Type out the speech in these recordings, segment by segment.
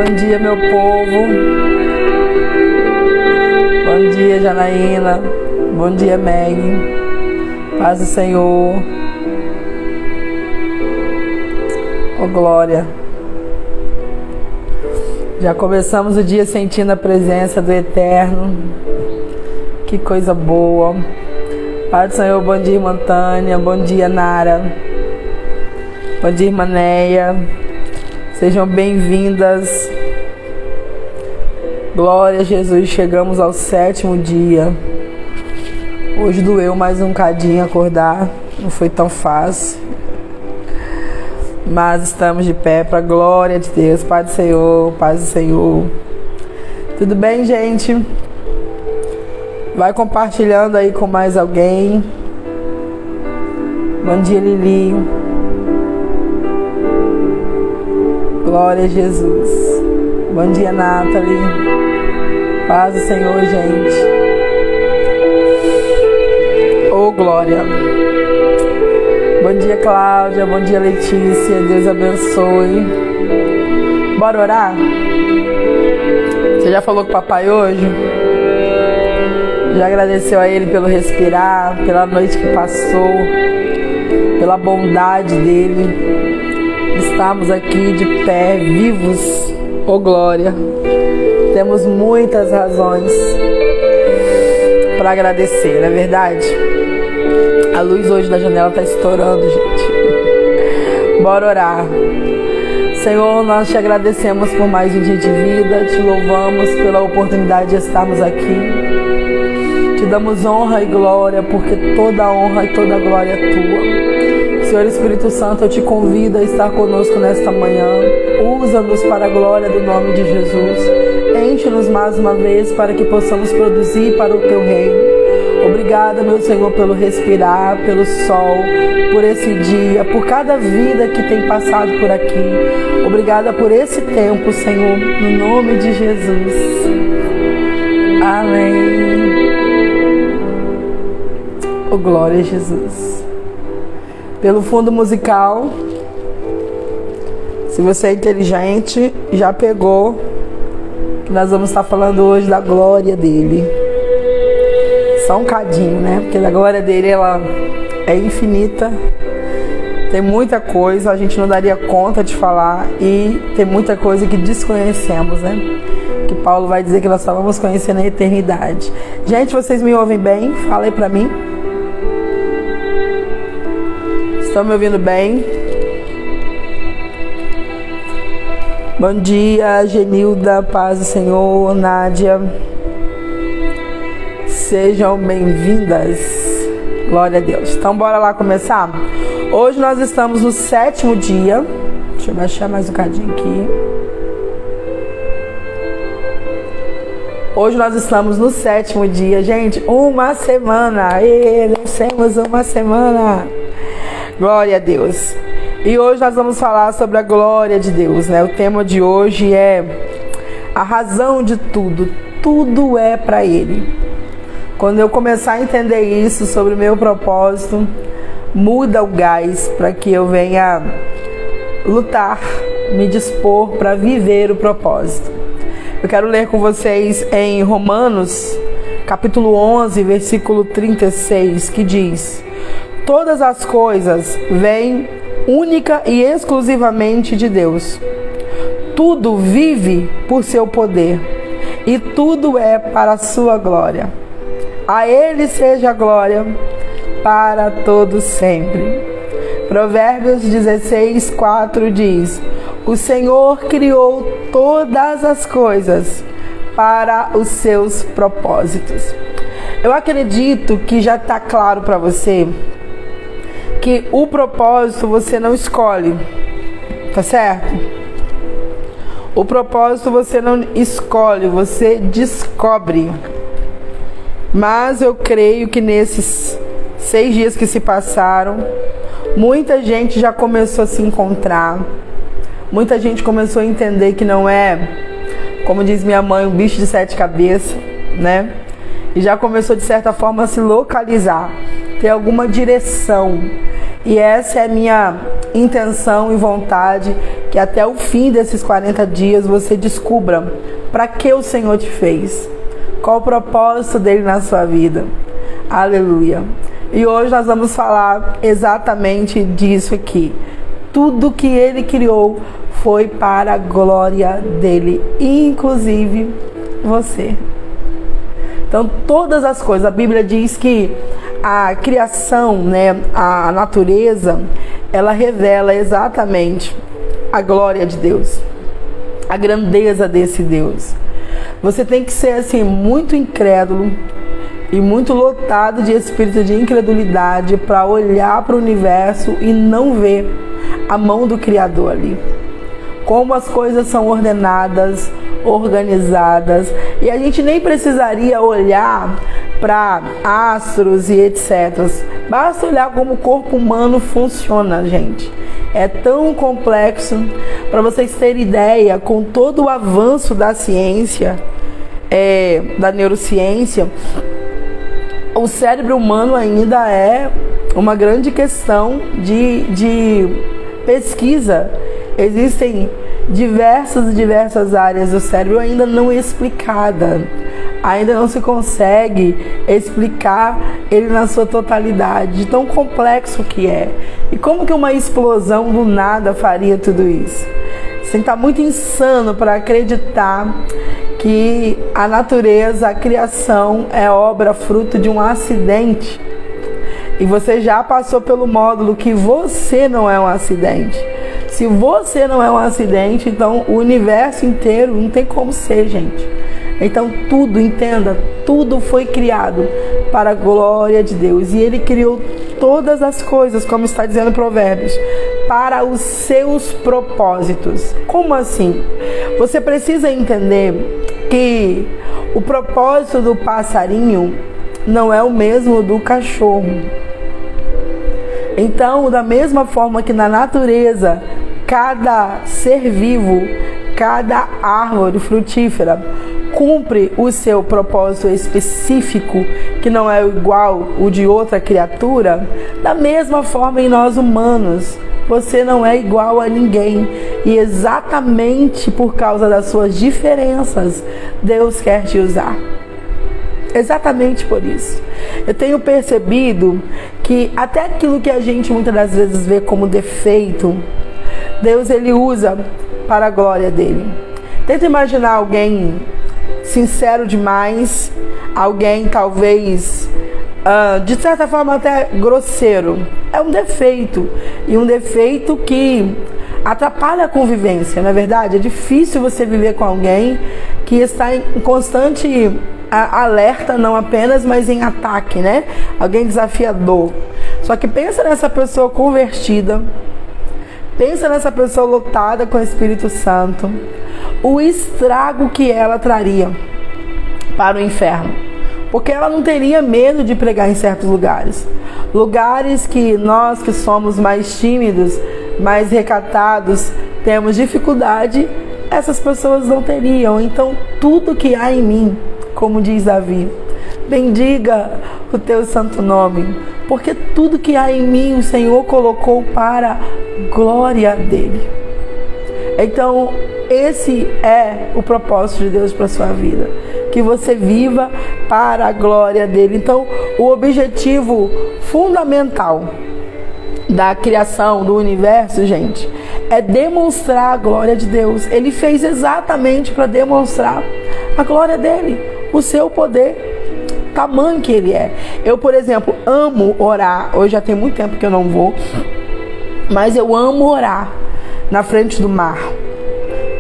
Bom dia, meu povo. Bom dia, Janaína. Bom dia, Meg. Paz do Senhor. Oh, glória. Já começamos o dia sentindo a presença do Eterno. Que coisa boa. Paz do Senhor. Bom dia, irmã Tânia. Bom dia, Nara. Bom dia, irmã Neia. Sejam bem-vindas. Glória a Jesus. Chegamos ao 7º dia. Hoje doeu mais um cadinho acordar. Não foi tão fácil. Mas estamos de pé para a glória de Deus. Paz do Senhor. Paz do Senhor. Tudo bem, gente? Vai compartilhando aí com mais alguém. Bom dia, Lili. Glória a Jesus. Bom dia, Nathalie. Paz do Senhor, gente. Oh, glória. Bom dia, Cláudia. Bom dia, Letícia. Deus abençoe. Bora orar? Você já falou com o papai hoje? Já agradeceu a ele pelo respirar, pela noite que passou, pela bondade dele. Estamos aqui de pé, vivos. Oh, glória. Temos muitas razões para agradecer, não é verdade? A luz hoje da janela está estourando, gente. Bora orar. Senhor, nós te agradecemos por mais um dia de vida. Te louvamos pela oportunidade de estarmos aqui. Te damos honra e glória, porque toda honra e toda glória é tua. Senhor Espírito Santo, eu te convido a estar conosco nesta manhã. Usa-nos para a glória do nome de Jesus. Enche-nos mais uma vez para que possamos produzir para o teu reino. Obrigada, meu Senhor, pelo respirar, pelo sol, por esse dia, por cada vida que tem passado por aqui. Obrigada por esse tempo, Senhor, no nome de Jesus. Amém. Oh, glória a Jesus. Pelo fundo musical, se você é inteligente, já pegou que nós vamos estar falando hoje da glória dele. Só um cadinho, né? Porque a glória dele, ela é infinita. Tem muita coisa, a gente não daria conta de falar. E tem muita coisa que desconhecemos, né? Que Paulo vai dizer que nós só vamos conhecer na eternidade. Gente, vocês me ouvem bem? Fala aí pra mim. Estão me ouvindo bem? Bom dia, Genilda, paz do Senhor, Nádia. Sejam bem-vindas. Glória a Deus. Então, bora lá começar? Hoje nós estamos no 7º dia. Deixa eu baixar mais um cadinho aqui. Hoje nós estamos no 7º dia. Gente, uma semana. Vencemos uma semana. Glória a Deus. E hoje nós vamos falar sobre a glória de Deus, né? O tema de hoje é a razão de tudo. Tudo é para Ele. Quando eu começar a entender isso sobre o meu propósito, muda o gás para que eu venha lutar, me dispor para viver o propósito. Eu quero ler com vocês em Romanos, capítulo 11, versículo 36, que diz: todas as coisas vêm única e exclusivamente de Deus. Tudo vive por seu poder e tudo é para a sua glória. A Ele seja a glória para todos sempre. Provérbios 16, 4 diz: o Senhor criou todas as coisas para os seus propósitos. Eu acredito que já está claro para você que o propósito você não escolhe, tá certo? O propósito você não escolhe, você descobre. Mas eu creio que nesses 6 dias que se passaram, muita gente já começou a se encontrar. Muita gente começou a entender que não é, como diz minha mãe, um bicho de 7 cabeças, né? E já começou de certa forma a se localizar, ter alguma direção. E essa é a minha intenção e vontade, que até o fim desses 40 dias você descubra para que o Senhor te fez, qual o propósito dele na sua vida. Aleluia. E hoje nós vamos falar exatamente disso aqui. Tudo que ele criou foi para a glória dele, inclusive você. Então todas as coisas, a Bíblia diz que a criação, a natureza, ela revela exatamente a glória de Deus, a grandeza desse Deus. Você tem que ser assim muito incrédulo e muito lotado de espírito de incredulidade para olhar para o universo e não ver a mão do Criador ali. Como as coisas são ordenadas, organizadas, e a gente nem precisaria olhar para astros e etc. Basta olhar como o corpo humano funciona, gente. É tão complexo. Para vocês terem ideia, com todo o avanço da ciência, da neurociência, o cérebro humano ainda é uma grande questão de pesquisa. Existem diversas áreas do cérebro ainda não explicadas. Ainda não se consegue explicar ele na sua totalidade, de tão complexo que é. E como que uma explosão do nada faria tudo isso? Você tem que estar muito insano para acreditar que a natureza, a criação é obra fruto de um acidente. E você já passou pelo módulo que você não é um acidente. Se você não é um acidente, então o universo inteiro não tem como ser, gente. Então tudo, entenda, tudo foi criado para a glória de Deus. E Ele criou todas as coisas, como está dizendo Provérbios, para os seus propósitos. Como assim? Você precisa entender que o propósito do passarinho não é o mesmo do cachorro. Então, da mesma forma que na natureza, cada ser vivo, cada árvore frutífera cumpre o seu propósito específico, que não é igual o de outra criatura, da mesma forma em nós humanos, você não é igual a ninguém. E exatamente por causa das suas diferenças, Deus quer te usar. Exatamente por isso. Eu tenho percebido que até aquilo que a gente muitas das vezes vê como defeito, Deus ele usa para a glória dele. Tenta imaginar alguém sincero demais, alguém talvez de certa forma até grosseiro. É um defeito, e um defeito que atrapalha a convivência, não é verdade? É difícil você viver com alguém que está em constante alerta, não apenas, mas em ataque, né? Alguém desafiador. Só que pensa nessa pessoa convertida, pensa nessa pessoa lotada com o Espírito Santo, o estrago que ela traria para o inferno. Porque ela não teria medo de pregar em certos lugares. Lugares que nós que somos mais tímidos, mais recatados, temos dificuldade, essas pessoas não teriam. Então, tudo que há em mim, como diz Davi, bendiga o teu santo nome, porque tudo que há em mim o Senhor colocou para a glória dele. Então, esse é o propósito de Deus para a sua vida, que você viva para a glória dele. Então, o objetivo fundamental da criação do universo, gente, é demonstrar a glória de Deus. Ele fez exatamente para demonstrar a glória dele, o seu poder, tamanho que ele é. Eu, por exemplo, amo orar. Hoje já tem muito tempo que eu não vou, mas eu amo orar na frente do mar.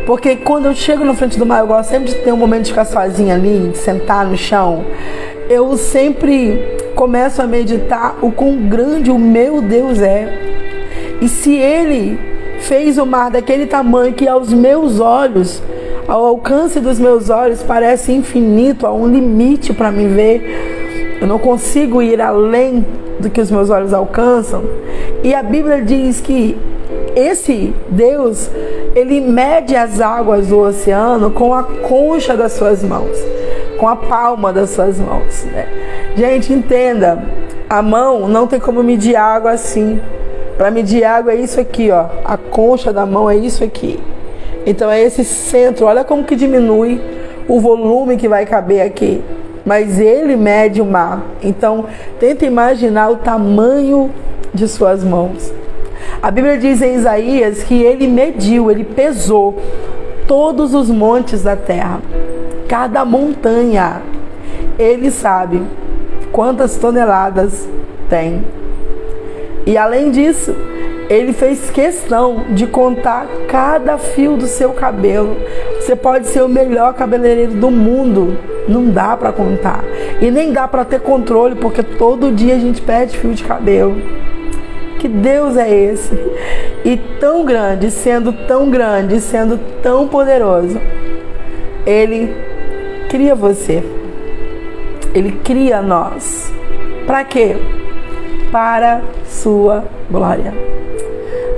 Porque quando eu chego na frente do mar, eu gosto sempre de ter um momento de ficar sozinha ali, de sentar no chão. Eu sempre começo a meditar o quão grande o meu Deus é. E se Ele fez o mar daquele tamanho que aos meus olhos, ao alcance dos meus olhos, parece infinito, há um limite para me ver. Eu não consigo ir além do que os meus olhos alcançam. E a Bíblia diz que esse Deus, Ele mede as águas do oceano com a concha das suas mãos, com a palma das suas mãos, né? Gente, entenda, a mão não tem como medir água assim. Para medir água é isso aqui, ó. A concha da mão é isso aqui. Então é esse centro. Olha como que diminui o volume que vai caber aqui. Mas ele mede o mar. Então tenta imaginar o tamanho de suas mãos. A Bíblia diz em Isaías que ele mediu, ele pesou todos os montes da terra. Cada montanha. Ele sabe quantas toneladas tem. E além disso, ele fez questão de contar cada fio do seu cabelo. Você pode ser o melhor cabeleireiro do mundo, não dá para contar. E nem dá para ter controle, porque todo dia a gente perde fio de cabelo. Que Deus é esse? E tão grande, sendo tão poderoso, ele cria você. Ele cria nós. Para quê? Para sua glória.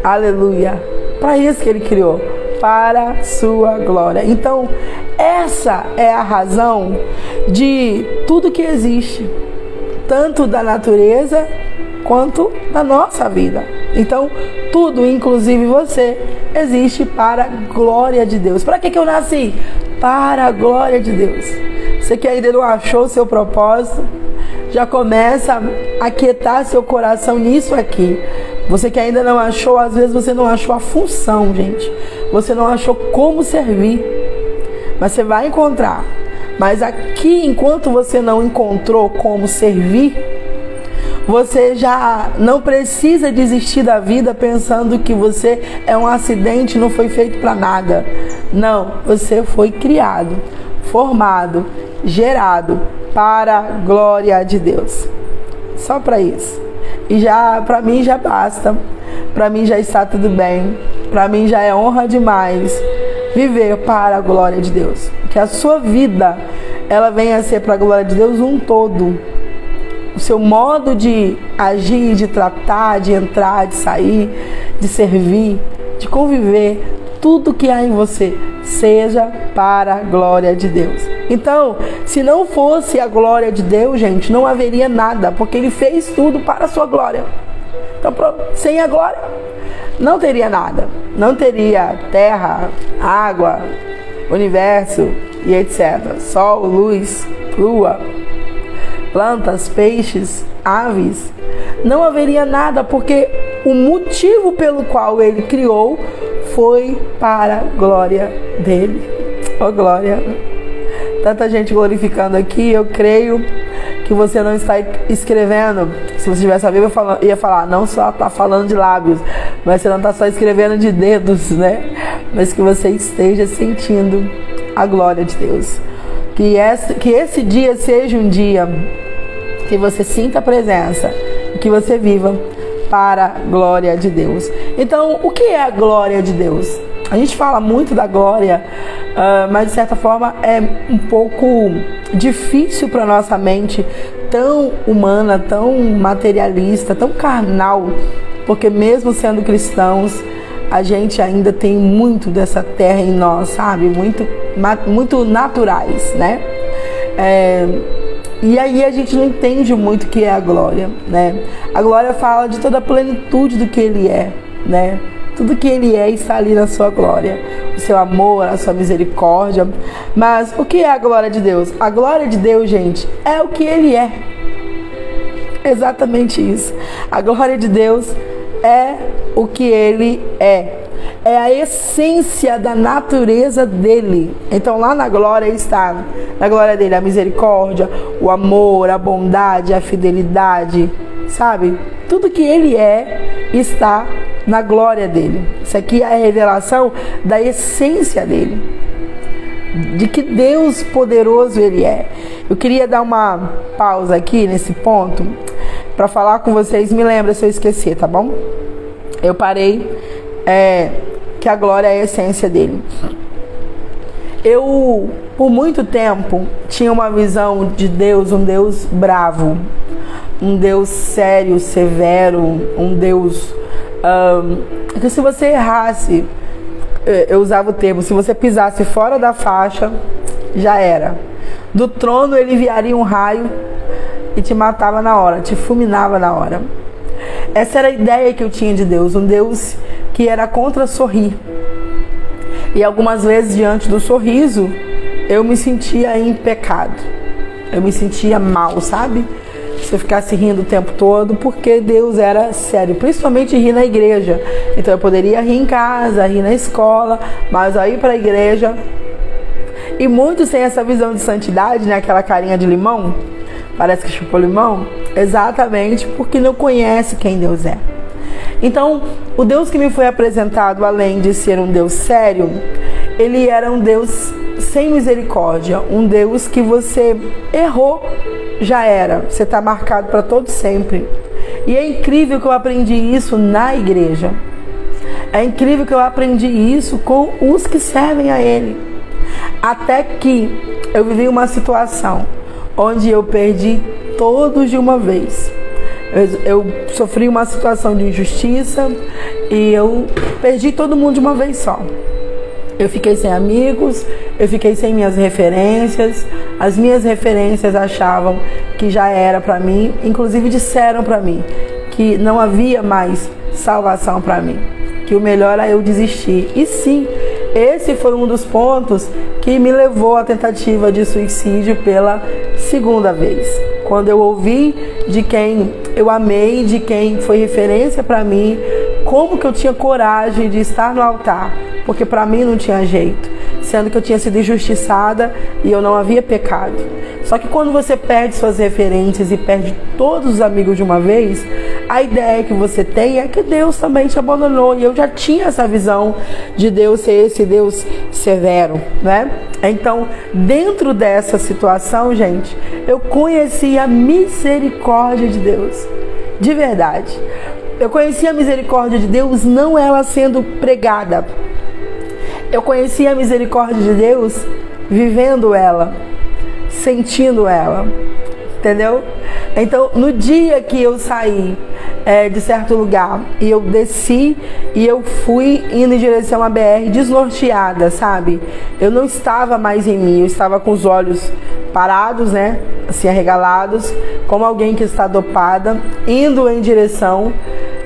Aleluia. Para isso que ele criou. Para sua glória. Então, essa é a razão de tudo que existe. Tanto da natureza quanto da nossa vida. Então, tudo, inclusive você, existe para a glória de Deus. Para que eu nasci? Para a glória de Deus. Você que ainda não achou o seu propósito, já começa a aquietar seu coração nisso aqui. Você que ainda não achou, às vezes você não achou a função, gente. Você não achou como servir. Mas você vai encontrar. Mas aqui, enquanto você não encontrou como servir, você já não precisa desistir da vida pensando que você é um acidente, não foi feito para nada. Não, você foi criado, formado, gerado para a glória de Deus. Só para isso. E já, para mim já basta. Para mim já está tudo bem. Para mim já é honra demais viver para a glória de Deus. Que a sua vida, ela venha a ser para a glória de Deus um todo. O seu modo de agir, de tratar, de entrar, de sair, de servir, de conviver, tudo que há em você seja para a glória de Deus. Então, se não fosse a glória de Deus, gente, não haveria nada, porque Ele fez tudo para a sua glória. Então, sem a glória, não teria nada. Não teria terra, água, universo e etc. Sol, luz, lua, plantas, peixes, aves. Não haveria nada, porque o motivo pelo qual Ele criou foi para a glória dele. Oh, glória! Tanta gente glorificando aqui, eu creio que você não está escrevendo. Se você tivesse a Bíblia, ia falar, não só está falando de lábios, mas você não está só escrevendo de dedos, né? Mas que você esteja sentindo a glória de Deus. Que esse dia seja um dia que você sinta a presença, que você viva para a glória de Deus. Então, o que é a glória de Deus? A gente fala muito da glória, mas de certa forma é um pouco difícil para nossa mente, tão humana, tão materialista, tão carnal, porque mesmo sendo cristãos, a gente ainda tem muito dessa terra em nós, sabe? Muito naturais, né? E aí a gente não entende muito o que é a glória, né? A glória fala de toda a plenitude do que Ele é, né? Tudo que Ele é está ali na sua glória. O seu amor, a sua misericórdia. Mas o que é a glória de Deus? A glória de Deus, gente, é o que Ele é. Exatamente isso. A glória de Deus é o que Ele é. É a essência da natureza dele. Então lá na glória está, na glória dele, a misericórdia, o amor, a bondade, a fidelidade, sabe? Tudo que ele é está na glória dele. Isso aqui é a revelação da essência dele, de que Deus poderoso ele é. Eu queria dar uma pausa aqui nesse ponto para falar com vocês. Me lembra se eu esquecer, tá bom? Eu parei que a glória é a essência dele. Eu, por muito tempo, tinha uma visão de Deus, um Deus bravo, um Deus sério, severo, um Deus que se você errasse, eu usava o termo, se você pisasse fora da faixa, já era. Do trono ele enviaria um raio e te matava na hora, te fulminava na hora. Essa era a ideia que eu tinha de Deus, um Deus que era contra sorrir. E algumas vezes, diante do sorriso, eu me sentia em pecado. Eu me sentia mal, sabe? Se eu ficasse rindo o tempo todo, porque Deus era sério, principalmente rir na igreja. Então eu poderia rir em casa, rir na escola, mas ao ir para a igreja... E muitos têm essa visão de santidade, né? Aquela carinha de limão, parece que chupou limão, exatamente porque não conhece quem Deus é. Então, o Deus que me foi apresentado, além de ser um Deus sério, ele era um Deus sem misericórdia, um Deus que você errou, já era, você está marcado para todo sempre. E é incrível que eu aprendi isso na igreja. É incrível que eu aprendi isso com os que servem a Ele. Até que eu vivi uma situação onde eu perdi todos de uma vez. Eu sofri uma situação de injustiça e eu perdi todo mundo de uma vez só. Eu fiquei sem amigos, eu fiquei sem minhas referências. As minhas referências achavam que já era para mim, inclusive disseram para mim que não havia mais salvação para mim, que o melhor era eu desistir. E sim, esse foi um dos pontos que me levou à tentativa de suicídio pela segunda vez. Quando eu ouvi de quem eu amei, de quem foi referência para mim, como que eu tinha coragem de estar no altar, porque para mim não tinha jeito, sendo que eu tinha sido injustiçada e eu não havia pecado. Só que quando você perde suas referências e perde todos os amigos de uma vez, a ideia que você tem é que Deus também te abandonou. E eu já tinha essa visão de Deus ser esse Deus severo, né? Então, dentro dessa situação, gente, eu conheci a misericórdia de Deus, de verdade. Eu conheci a misericórdia de Deus, não ela sendo pregada. Eu conheci a misericórdia de Deus vivendo ela, sentindo ela, entendeu? Então, no dia que eu saí de certo lugar e eu desci e eu fui indo em direção à BR desnorteada, sabe? Eu não estava mais em mim, eu estava com os olhos parados, né? Assim, arregalados, como alguém que está dopada, indo em direção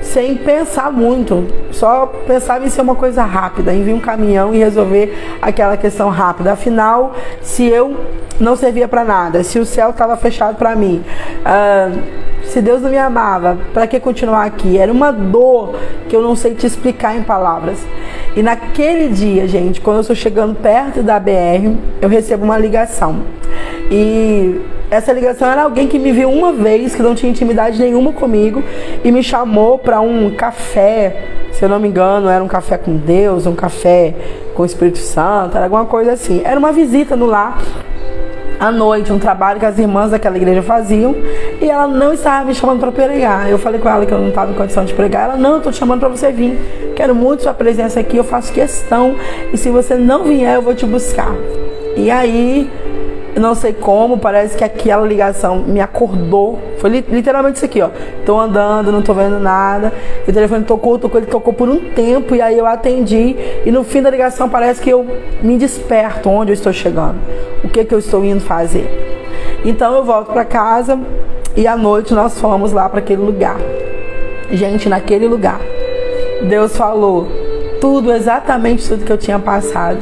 sem pensar muito, só pensava em ser uma coisa rápida, em vir um caminhão e resolver aquela questão rápida. Afinal, se eu não servia para nada, se o céu estava fechado para mim, se Deus não me amava, para que continuar aqui? Era uma dor que eu não sei te explicar em palavras. E naquele dia, gente, quando eu estou chegando perto da BR, eu recebo uma ligação. E essa ligação era alguém que me viu uma vez, que não tinha intimidade nenhuma comigo, e me chamou para um café, se eu não me engano, era um café com Deus, um café com o Espírito Santo, era alguma coisa assim. Era uma visita no lar, à noite, um trabalho que as irmãs daquela igreja faziam, e ela não estava me chamando para pregar. Eu falei com ela que eu não estava em condição de pregar. Ela: não, eu estou te chamando para você vir, quero muito sua presença aqui, eu faço questão, e se você não vier, eu vou te buscar. E aí, eu não sei como, parece que aquela ligação me acordou. Foi literalmente isso aqui, ó. Tô andando, não tô vendo nada. O telefone tocou, ele tocou por um tempo, e aí eu atendi. E no fim da ligação parece que eu me desperto onde eu estou chegando. O que eu estou indo fazer. Então eu volto para casa e à noite nós fomos lá para aquele lugar. Gente, naquele lugar, Deus falou tudo, exatamente tudo que eu tinha passado.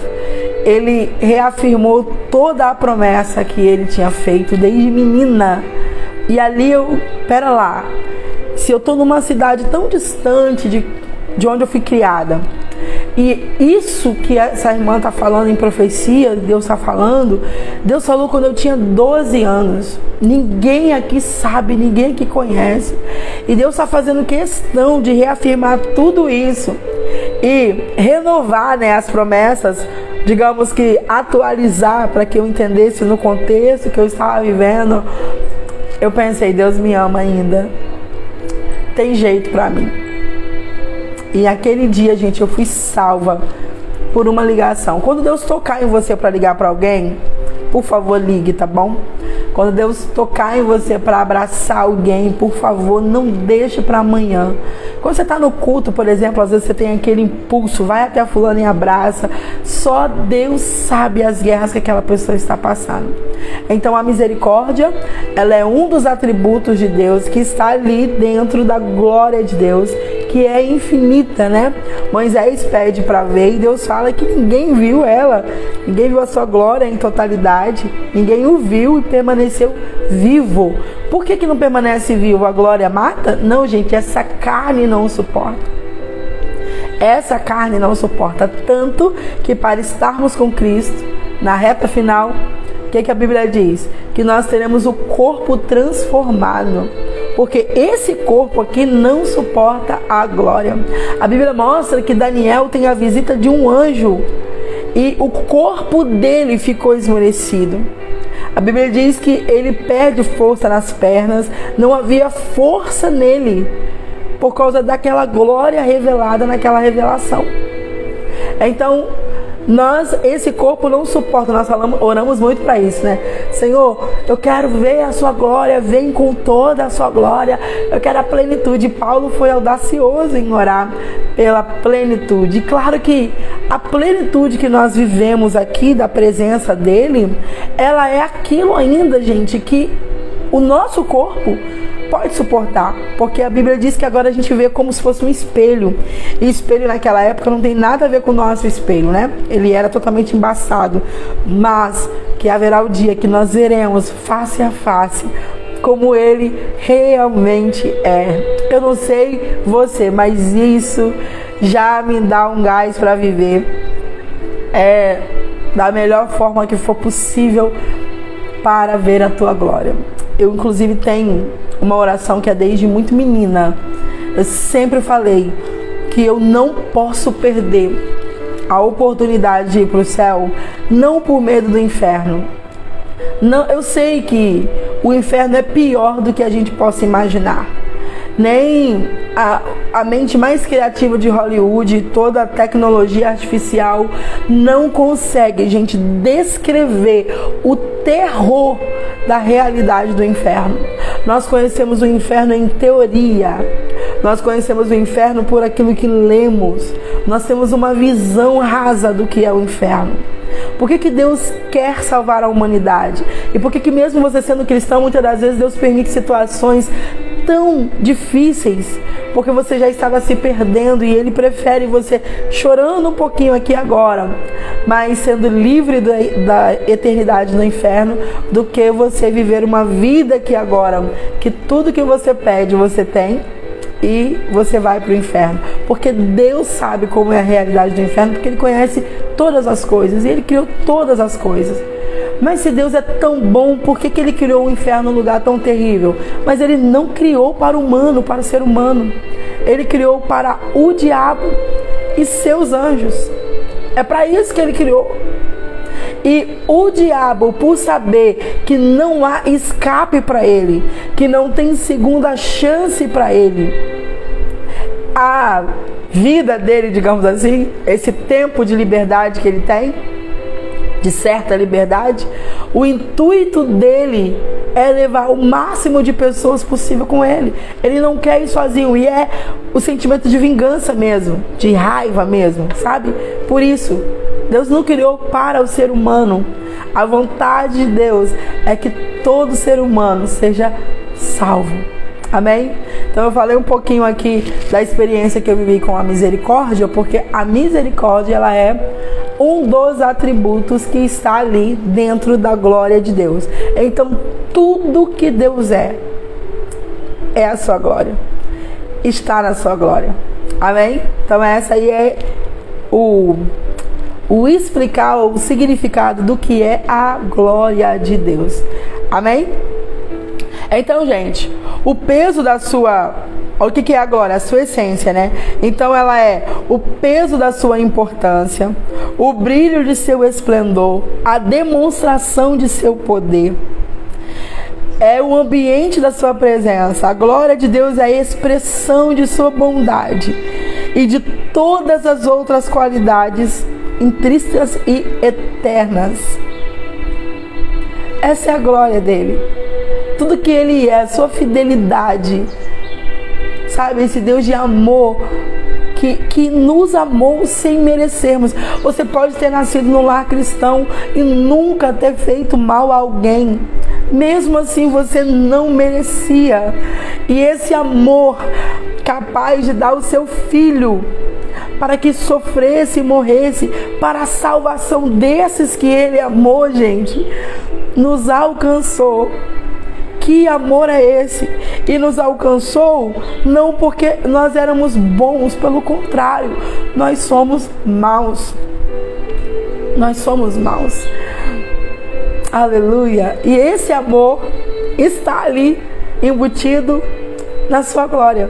Ele reafirmou toda a promessa que ele tinha feito desde menina. E ali pera lá, se eu estou numa cidade tão distante de onde eu fui criada, e isso que essa irmã está falando em profecia, Deus está falando, Deus falou quando eu tinha 12 anos. Ninguém aqui sabe, ninguém aqui conhece. E Deus está fazendo questão de reafirmar tudo isso e renovar, né, as promessas, digamos que atualizar para que eu entendesse no contexto que eu estava vivendo. Eu pensei: Deus me ama ainda, tem jeito para mim. E aquele dia, gente, eu fui salva por uma ligação. Quando Deus tocar em você para ligar para alguém, por favor, ligue, tá bom? Quando Deus tocar em você para abraçar alguém, por favor, não deixe para amanhã. Quando você está no culto, por exemplo, às vezes você tem aquele impulso, vai até a fulana e abraça. Só Deus sabe as guerras que aquela pessoa está passando. Então a misericórdia, ela é um dos atributos de Deus que está ali dentro da glória de Deus, que é infinita, né? Moisés pede para ver e Deus fala que ninguém viu ela, ninguém viu a sua glória em totalidade, ninguém o viu e permaneceu vivo. Por que não permanece vivo? A glória mata? Não, gente, essa carne não suporta. Essa carne não suporta, tanto que para estarmos com Cristo, na reta final, o que a Bíblia diz? Que nós teremos o corpo transformado. Porque esse corpo aqui não suporta a glória. A Bíblia mostra que Daniel tem a visita de um anjo e o corpo dele ficou esmorecido. A Bíblia diz que ele perde força nas pernas, não havia força nele por causa daquela glória revelada naquela revelação. Então, esse corpo não suporta, nós oramos muito para isso, né? Senhor, eu quero ver a sua glória, vem com toda a sua glória, eu quero a plenitude. Paulo foi audacioso em orar pela plenitude. E claro que a plenitude que nós vivemos aqui, da presença dele, ela é aquilo ainda, gente, que o nosso corpo pode suportar, porque a Bíblia diz que agora a gente vê como se fosse um espelho, e espelho naquela época não tem nada a ver com o nosso espelho, né? Ele era totalmente embaçado, mas que haverá o dia que nós veremos face a face como ele realmente é. Eu não sei você, mas isso já me dá um gás para viver da melhor forma que for possível para ver a tua glória. Eu inclusive tenho uma oração que é desde muito menina. Eu sempre falei que eu não posso perder a oportunidade de ir para o céu, não por medo do inferno. Não, eu sei que o inferno é pior do que a gente possa imaginar. Nem a mente mais criativa de Hollywood, toda a tecnologia artificial não consegue, gente, descrever o terror da realidade do inferno. Nós conhecemos o inferno em teoria, nós conhecemos o inferno por aquilo que lemos, nós temos uma visão rasa do que é o inferno. Por que Deus quer salvar a humanidade? E por que mesmo você sendo cristão, muitas das vezes Deus permite situações tão difíceis? Porque você já estava se perdendo e Ele prefere você chorando um pouquinho aqui agora, mas sendo livre da eternidade no inferno, do que você viver uma vida aqui agora, que tudo que você pede você tem e você vai para o inferno. Porque Deus sabe como é a realidade do inferno, porque Ele conhece todas as coisas e Ele criou todas as coisas. Mas se Deus é tão bom, por que Ele criou o inferno num lugar tão terrível? Mas Ele não criou para o humano, para o ser humano. Ele criou para o diabo e seus anjos. É para isso que Ele criou. E o diabo, por saber que não há escape para ele, que não tem segunda chance para ele, a vida dele, digamos assim, esse tempo de liberdade que ele tem, de certa liberdade, o intuito dele é levar o máximo de pessoas possível com ele. Ele não quer ir sozinho, e é o sentimento de vingança mesmo, de raiva mesmo, sabe? Por isso, Deus não criou para o ser humano. A vontade de Deus é que todo ser humano seja salvo. Amém? Então eu falei um pouquinho aqui da experiência que eu vivi com a misericórdia, porque a misericórdia, ela é um dos atributos que está ali dentro da glória de Deus. Então tudo que Deus é a sua glória, está na sua glória. Amém? Então essa aí é o explicar o significado do que é a glória de Deus. Amém? Então, gente, o peso da sua... Olha o que é a glória, a sua essência, né? Então ela é o peso da sua importância, o brilho de seu esplendor, a demonstração de seu poder, é o ambiente da sua presença. A glória de Deus é a expressão de sua bondade e de todas as outras qualidades intrínsecas e eternas. Essa é a glória dele. Tudo que ele é, sua fidelidade. Sabe, esse Deus de amor que nos amou sem merecermos. Você pode ter nascido no lar cristão e nunca ter feito mal a alguém. Mesmo assim, você não merecia. E esse amor capaz de dar o seu filho para que sofresse e morresse para a salvação desses que ele amou, gente, nos alcançou. Que amor é esse? E nos alcançou não porque nós éramos bons, pelo contrário, nós somos maus. Nós somos maus. Aleluia. E esse amor está ali embutido na sua glória.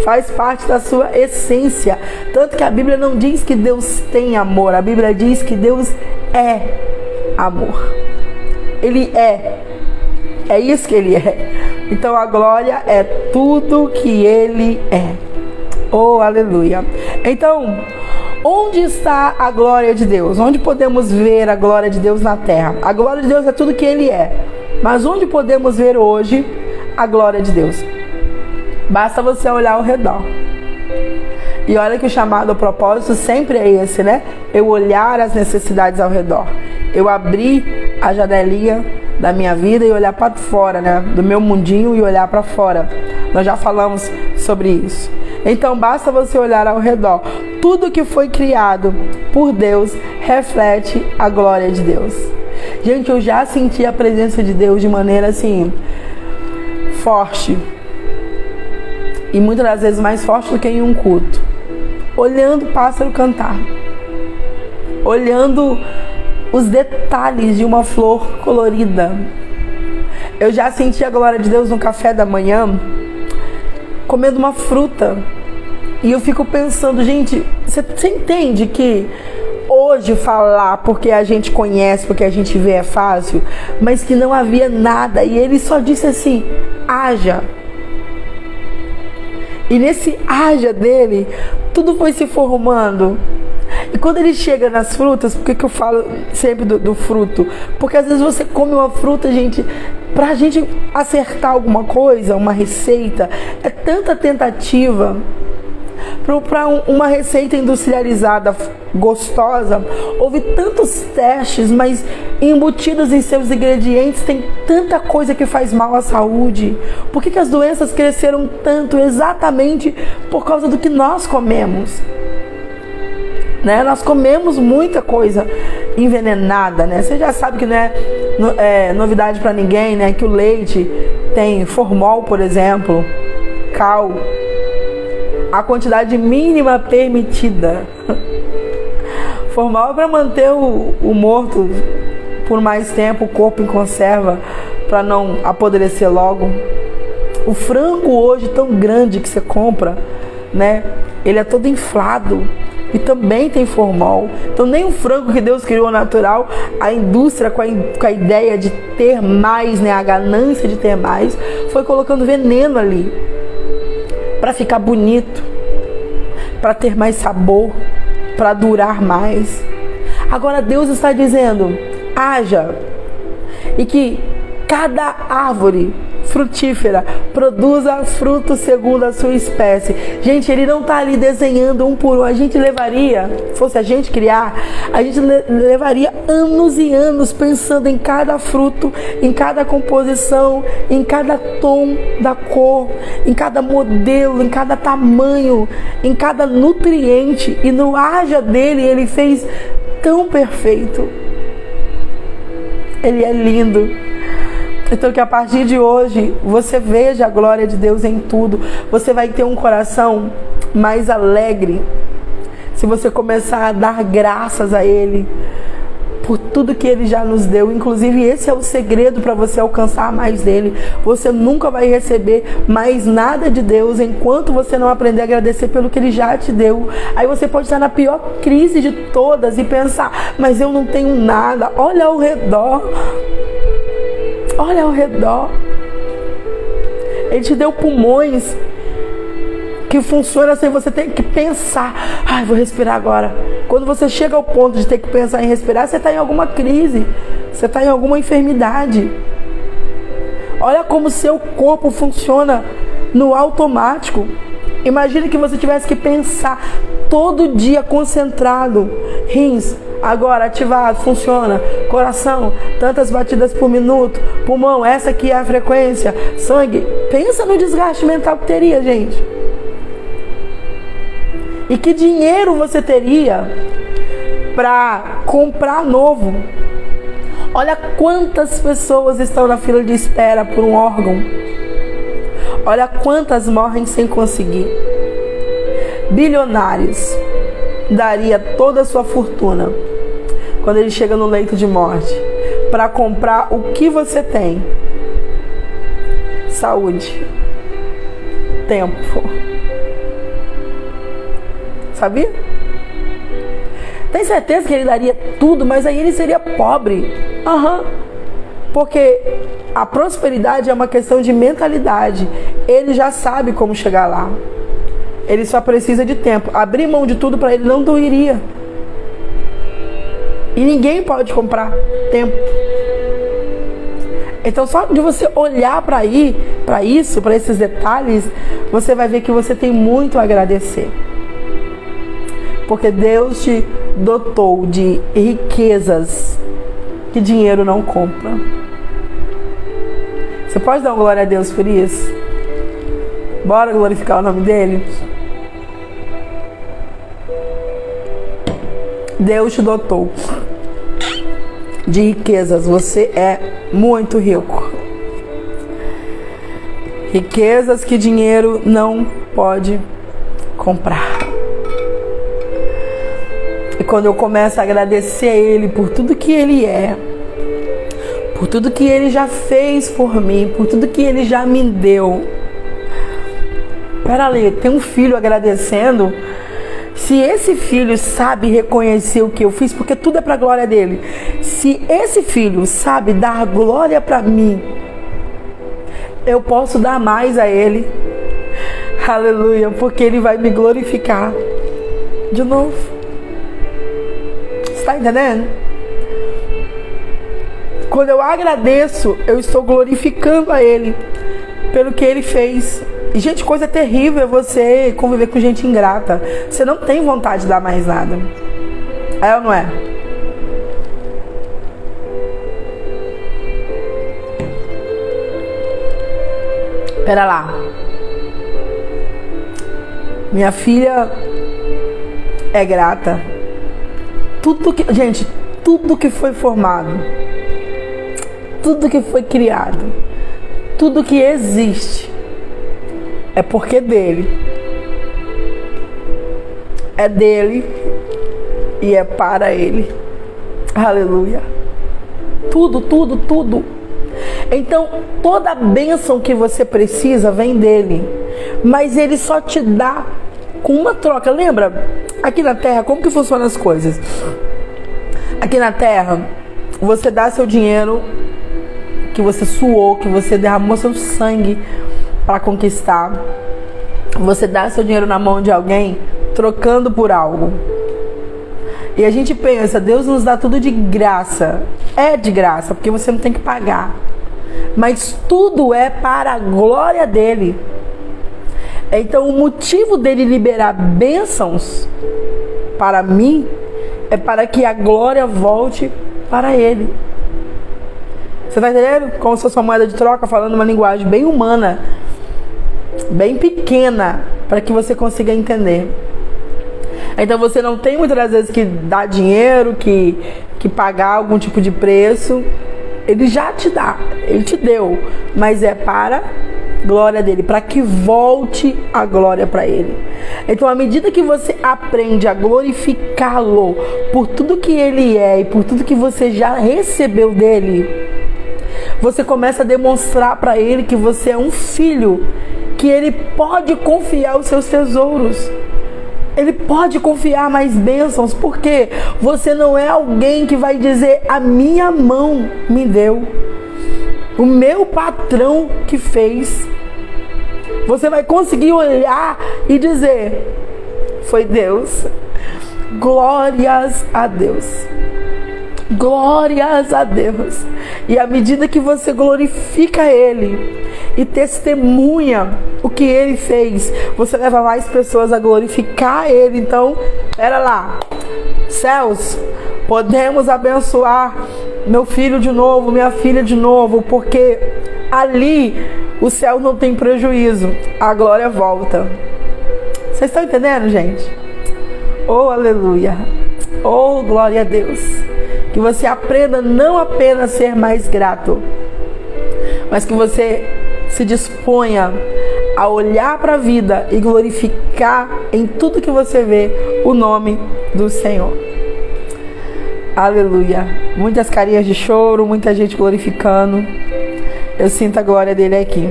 Faz parte da sua essência. Tanto que a Bíblia não diz que Deus tem amor. A Bíblia diz que Deus é amor. Ele é. É isso que ele é. Então a glória é tudo que ele é. Oh, aleluia. Então, onde está a glória de Deus? Onde podemos ver a glória de Deus na terra? A glória de Deus é tudo que ele é. Mas onde podemos ver hoje a glória de Deus? Basta você olhar ao redor. E olha que o chamado ao propósito sempre é esse, né? Eu olhar as necessidades ao redor. Eu abrir a janelinha da minha vida e olhar para fora, né? Do meu mundinho e olhar para fora. Nós já falamos sobre isso. Então basta você olhar ao redor. Tudo que foi criado por Deus reflete a glória de Deus. Gente, eu já senti a presença de Deus de maneira assim forte. E muitas das vezes mais forte do que em um culto. Olhando o pássaro cantar. Olhando os detalhes de uma flor colorida. Eu já senti a glória de Deus no café da manhã, comendo uma fruta. E eu fico pensando, gente, você entende que hoje falar porque a gente conhece, porque a gente vê é fácil, mas que não havia nada. E ele só disse assim, haja. E nesse haja dele, tudo foi se formando. E quando ele chega nas frutas, por que eu falo sempre do fruto? Porque às vezes você come uma fruta, gente, pra gente acertar alguma coisa, uma receita, é tanta tentativa. Para uma receita industrializada gostosa, houve tantos testes, mas embutidos em seus ingredientes tem tanta coisa que faz mal à saúde. Por que as doenças cresceram tanto? Exatamente por causa do que nós comemos. Né? Nós comemos muita coisa envenenada, né? Você já sabe que não é novidade para ninguém, né? Que o leite tem formol, por exemplo, cal, a quantidade mínima permitida. Formol é para manter o morto por mais tempo, o corpo em conserva, para não apodrecer logo. O frango hoje tão grande que você compra, né? Ele é todo inflado. E também tem formol. Então nem o frango que Deus criou natural, a indústria com a ideia de ter mais, né, a ganância de ter mais, foi colocando veneno ali para ficar bonito, para ter mais sabor, para durar mais. Agora Deus está dizendo, haja, e que cada árvore frutífera produza fruto segundo a sua espécie. Gente, ele não está ali desenhando um por um. A gente levaria, fosse a gente criar, a gente levaria anos e anos pensando em cada fruto, em cada composição, em cada tom da cor, em cada modelo, em cada tamanho, em cada nutriente. E no haja dele, ele fez tão perfeito. Ele é lindo. Então que a partir de hoje você veja a glória de Deus em tudo. Você vai ter um coração mais alegre se você começar a dar graças a Ele por tudo que Ele já nos deu. Inclusive esse é o segredo para você alcançar mais dele. Você nunca vai receber mais nada de Deus enquanto você não aprender a agradecer pelo que Ele já te deu. Aí você pode estar na pior crise de todas e pensar, mas eu não tenho nada. Olha ao redor. Olha ao redor. Ele te deu pulmões que funcionam sem você ter que pensar. Ai, vou respirar agora. Quando você chega ao ponto de ter que pensar em respirar, você está em alguma crise. Você está em alguma enfermidade. Olha como seu corpo funciona no automático. Imagine que você tivesse que pensar todo dia concentrado. Rins, agora ativado, funciona. Coração, tantas batidas por minuto. Pulmão, essa aqui é a frequência. Sangue, pensa no desgaste mental que teria, gente. E que dinheiro você teria para comprar novo? Olha quantas pessoas estão na fila de espera por um órgão. Olha quantas morrem sem conseguir. Bilionários daria toda a sua fortuna quando ele chega no leito de morte para comprar o que você tem: saúde, tempo. Sabia? Tem certeza que ele daria tudo, mas aí ele seria pobre. Porque a prosperidade é uma questão de mentalidade. Ele já sabe como chegar lá. Ele só precisa de tempo. Abrir mão de tudo para ele não doeria. E ninguém pode comprar tempo. Então só de você olhar para isso, para esses detalhes, você vai ver que você tem muito a agradecer. Porque Deus te dotou de riquezas que dinheiro não compra. Você pode dar uma glória a Deus por isso? Bora glorificar o nome dele? Deus te dotou de riquezas. Você é muito rico. Riquezas que dinheiro não pode comprar. E quando eu começo a agradecer a Ele por tudo que Ele é, por tudo que Ele já fez por mim, por tudo que Ele já me deu. Pera ali, tem um filho agradecendo. Se esse filho sabe reconhecer o que eu fiz, porque tudo é para a glória dele. Se esse filho sabe dar glória para mim, eu posso dar mais a ele. Aleluia, porque ele vai me glorificar de novo. Está entendendo? Quando eu agradeço, eu estou glorificando a Ele pelo que Ele fez. E, gente, coisa terrível é você conviver com gente ingrata. Você não tem vontade de dar mais nada. É ou não é? Pera lá. Minha filha é grata. Tudo que foi formado, tudo que foi criado, tudo que existe, é porque dele. É dele e é para ele. Aleluia. Tudo. Então, toda a bênção que você precisa vem dele. Mas ele só te dá com uma troca. Lembra? Aqui na Terra, como que funcionam as coisas? Aqui na Terra, você dá seu dinheiro que você suou, que você derramou seu sangue para conquistar. Você dá seu dinheiro na mão de alguém, trocando por algo. E a gente pensa, Deus nos dá tudo de graça. É de graça, porque você não tem que pagar. Mas tudo é para a glória dele. Então o motivo dele liberar bênçãos para mim é para que a glória volte para ele. Você está entendendo? Como se fosse uma moeda de troca, falando uma linguagem bem humana, bem pequena, para que você consiga entender. Então você não tem muitas das vezes que dar dinheiro, que pagar algum tipo de preço. Ele já te dá, ele te deu, mas é para glória dele, para que volte a glória para ele. Então, à medida que você aprende a glorificá-lo por tudo que ele é e por tudo que você já recebeu dele, você começa a demonstrar para ele que você é um filho, que ele pode confiar os seus tesouros. Ele pode confiar mais bênçãos, porque você não é alguém que vai dizer: a minha mão me deu, o meu patrão que fez. Você vai conseguir olhar e dizer: foi Deus. Glórias a Deus. Glórias a Deus. E à medida que você glorifica Ele e testemunha o que Ele fez, você leva mais pessoas a glorificar Ele. Então, pera lá, céus, podemos abençoar meu filho de novo, minha filha de novo, porque ali o céu não tem prejuízo, a glória volta. Vocês estão entendendo, gente? Oh, aleluia. Oh, glória a Deus. Que você aprenda não apenas a ser mais grato, mas que você se disponha a olhar para a vida e glorificar em tudo que você vê o nome do Senhor. Aleluia. Muitas carinhas de choro, muita gente glorificando. Eu sinto a glória dele aqui.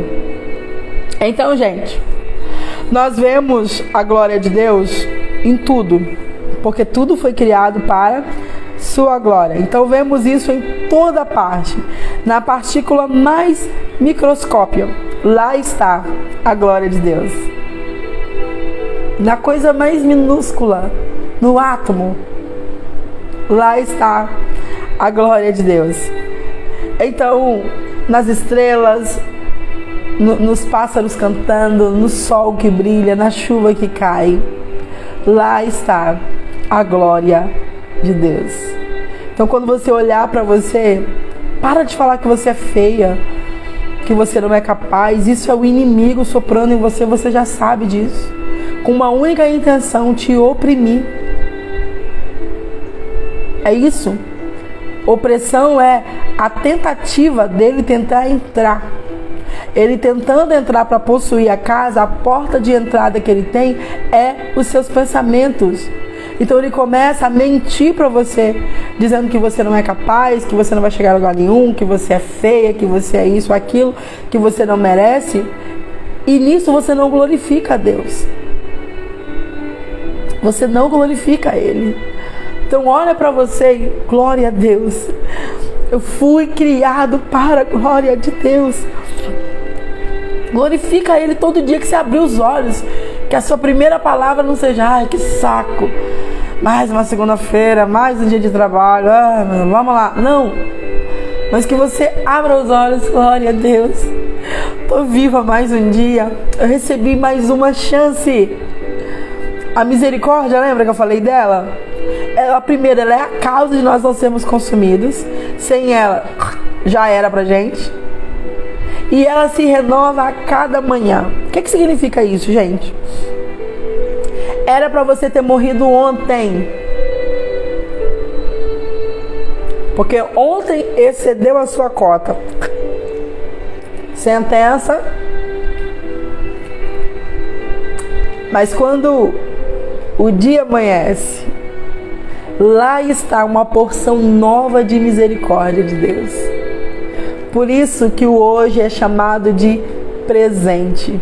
Então, gente, nós vemos a glória de Deus em tudo, porque tudo foi criado para sua glória. Então vemos isso em toda parte. Na partícula mais microscópica, lá está a glória de Deus. Na coisa mais minúscula, no átomo, lá está a glória de Deus. Então, nas estrelas, nos pássaros cantando, no sol que brilha, na chuva que cai, lá está a glória de Deus. Então, quando você olhar para você, para de falar que você é feia, que você não é capaz. Isso é o inimigo soprando em você, você já sabe disso, com uma única intenção: te oprimir. É isso. Opressão é a tentativa dele tentar entrar. Ele tentando entrar para possuir a casa, a porta de entrada que ele tem é os seus pensamentos. Então ele começa a mentir para você, dizendo que você não é capaz, que você não vai chegar a lugar nenhum, que você é feia, que você é isso, aquilo, que você não merece. E nisso você não glorifica a Deus. Você não glorifica Ele. Então olha para você e glória a Deus. Eu fui criado para a glória de Deus. Glorifica Ele todo dia que você abrir os olhos. Que a sua primeira palavra não seja: ai, que saco, mais uma segunda-feira, mais um dia de trabalho, vamos lá. Não, mas que você abra os olhos: glória a Deus, estou viva mais um dia, eu recebi mais uma chance. A misericórdia, lembra que eu falei dela? A primeira, ela é a causa de nós não sermos consumidos. Sem ela, já era pra gente. E ela se renova a cada manhã. O que significa isso, gente? Era para você ter morrido ontem, porque ontem excedeu a sua cota. Sentença. Mas quando o dia amanhece, lá está uma porção nova de misericórdia de Deus. Por isso que o hoje é chamado de presente.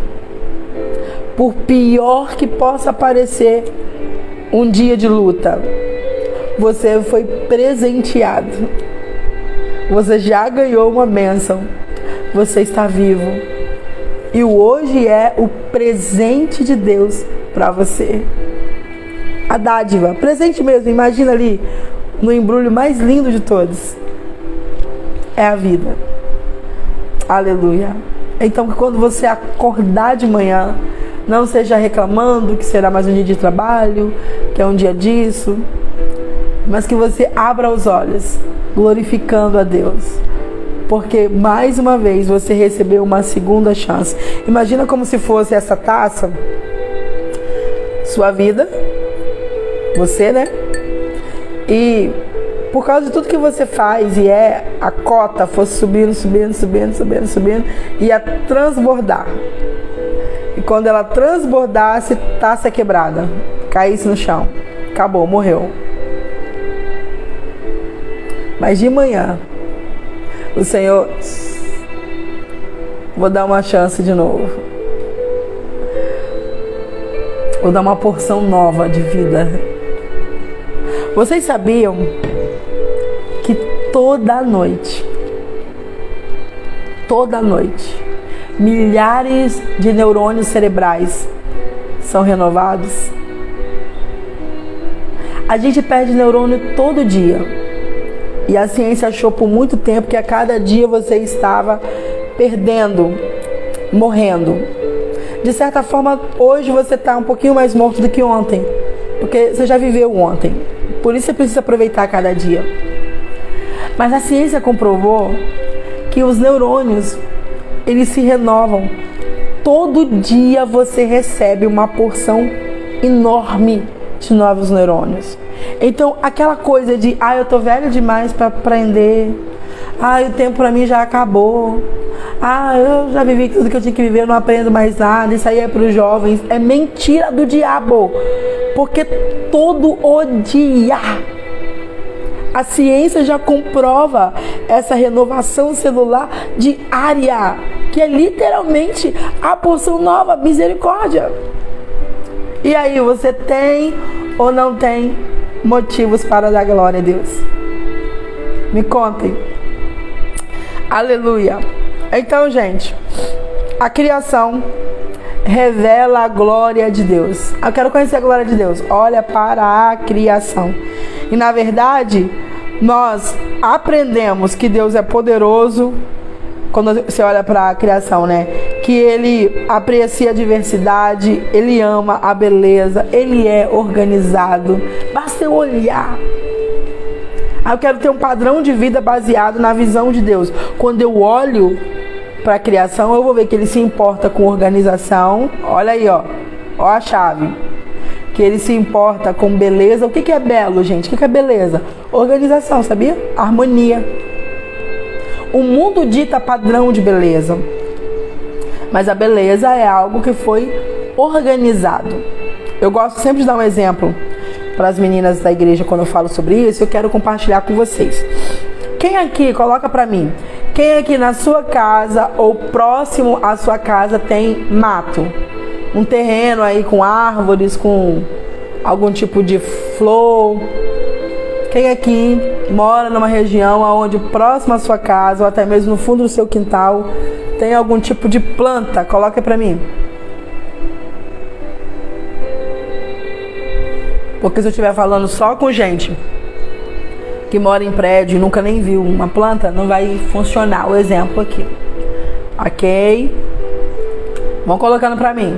Por pior que possa parecer um dia de luta, você foi presenteado. Você já ganhou uma bênção. Você está vivo. E o hoje é o presente de Deus para você. A dádiva, presente mesmo. Imagina ali, no embrulho mais lindo de todos. É a vida. Aleluia. Então, quando você acordar de manhã, não seja reclamando que será mais um dia de trabalho, que é um dia disso, mas que você abra os olhos, glorificando a Deus, porque mais uma vez você recebeu uma segunda chance. Imagina como se fosse essa taça, sua vida, você, né? E por causa de tudo que você faz, e a cota fosse subindo, ia transbordar. E quando ela transbordasse, taça quebrada, caísse no chão, acabou, morreu. Mas de manhã, o Senhor, vou dar uma chance de novo. Vou dar uma porção nova de vida. Vocês sabiam que toda noite, milhares de neurônios cerebrais são renovados? A gente perde neurônio todo dia. E a ciência achou por muito tempo que a cada dia você estava perdendo, morrendo. De certa forma, hoje você está um pouquinho mais morto do que ontem, porque você já viveu ontem. Por isso você precisa aproveitar cada dia. Mas a ciência comprovou que os neurônios, eles se renovam. Todo dia você recebe uma porção enorme de novos neurônios. Então, aquela coisa de, eu tô velho demais para aprender. O tempo para mim já acabou. Eu já vivi tudo que eu tinha que viver, eu não aprendo mais nada. Isso aí é para os jovens. É mentira do diabo. Porque todo o dia a ciência já comprova essa renovação celular diária, que é literalmente a porção nova, misericórdia. E aí, você tem ou não tem motivos para dar glória a Deus? Me contem. Aleluia. Então, gente, a criação revela a glória de Deus. Eu quero conhecer a glória de Deus. Olha para a criação. E na verdade, nós aprendemos que Deus é poderoso quando você olha para a criação, né? Que Ele aprecia a diversidade, Ele ama a beleza, Ele é organizado. Basta eu olhar. Eu quero ter um padrão de vida baseado na visão de Deus. Quando eu olho para a criação, eu vou ver que Ele se importa com organização. Olha aí, ó a chave. Que Ele se importa com beleza. O que é belo, gente? O que é beleza? Organização, sabia? Harmonia. O mundo dita padrão de beleza, mas a beleza é algo que foi organizado. Eu gosto sempre de dar um exemplo para as meninas da igreja quando eu falo sobre isso. Eu quero compartilhar com vocês. Quem aqui, coloca para mim, quem aqui na sua casa ou próximo à sua casa tem mato? Um terreno aí com árvores, com algum tipo de flor? Quem aqui mora numa região onde próximo à sua casa ou até mesmo no fundo do seu quintal tem algum tipo de planta? Coloca pra mim. Porque se eu estiver falando só com gente que mora em prédio e nunca nem viu uma planta, não vai funcionar o exemplo aqui. Ok? Vão colocando pra mim.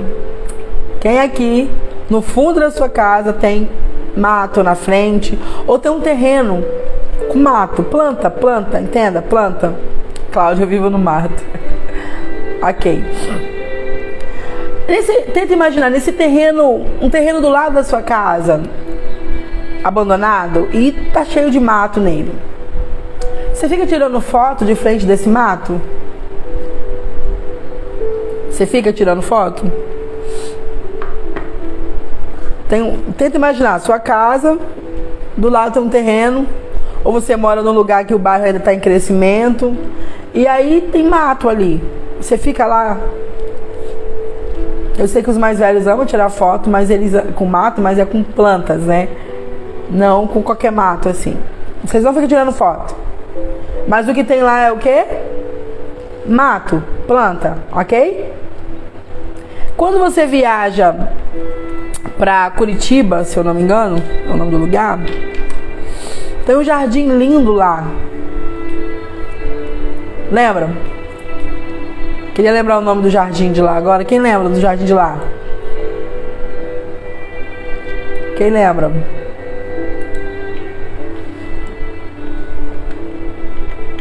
Quem aqui no fundo da sua casa tem mato na frente ou tem um terreno com mato, planta, entenda, planta. Cláudia, eu vivo no mato. Ok. Tenta imaginar nesse terreno, um terreno do lado da sua casa, abandonado, e tá cheio de mato nele. Você fica tirando foto de frente desse mato? Você fica tirando foto? Tenta imaginar, sua casa, do lado tem um terreno, ou você mora num lugar que o bairro ainda está em crescimento, e aí tem mato ali. Você fica lá. Eu sei que os mais velhos amam tirar foto, mas eles com mato, mas é com plantas, né? Não com qualquer mato assim. Vocês não ficam tirando foto. Mas o que tem lá é o quê? Mato, planta, ok? Quando você viaja para Curitiba, se eu não me engano, é o nome do lugar, tem um jardim lindo lá. Lembra? Queria lembrar o nome do jardim de lá agora. Quem lembra do jardim de lá? Quem lembra?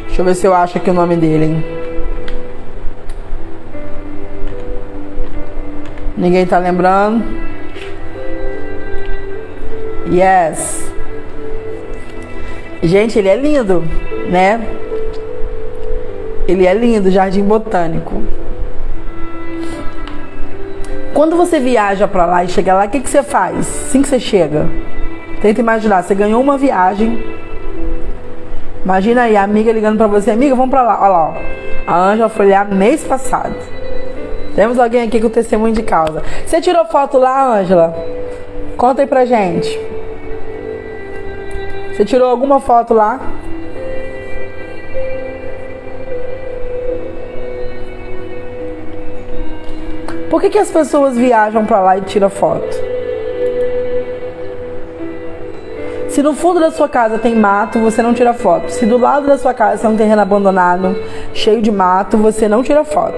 Deixa eu ver se eu acho aqui o nome dele, hein? Ninguém tá lembrando? Yes. Gente, ele é lindo, né? Ele é lindo, Jardim Botânico. Quando você viaja pra lá e chega lá, o que você faz? Assim que você chega, tenta imaginar, você ganhou uma viagem. Imagina aí, a amiga ligando pra você. Amiga, vamos pra lá. Olha lá, ó. A Ângela foi lá mês passado. Temos alguém aqui com testemunho de causa. Você tirou foto lá, Ângela? Conta aí pra gente. Você tirou alguma foto lá? Por que as pessoas viajam pra lá e tiram foto? Se no fundo da sua casa tem mato, você não tira foto. Se do lado da sua casa tem um terreno abandonado, cheio de mato, você não tira foto.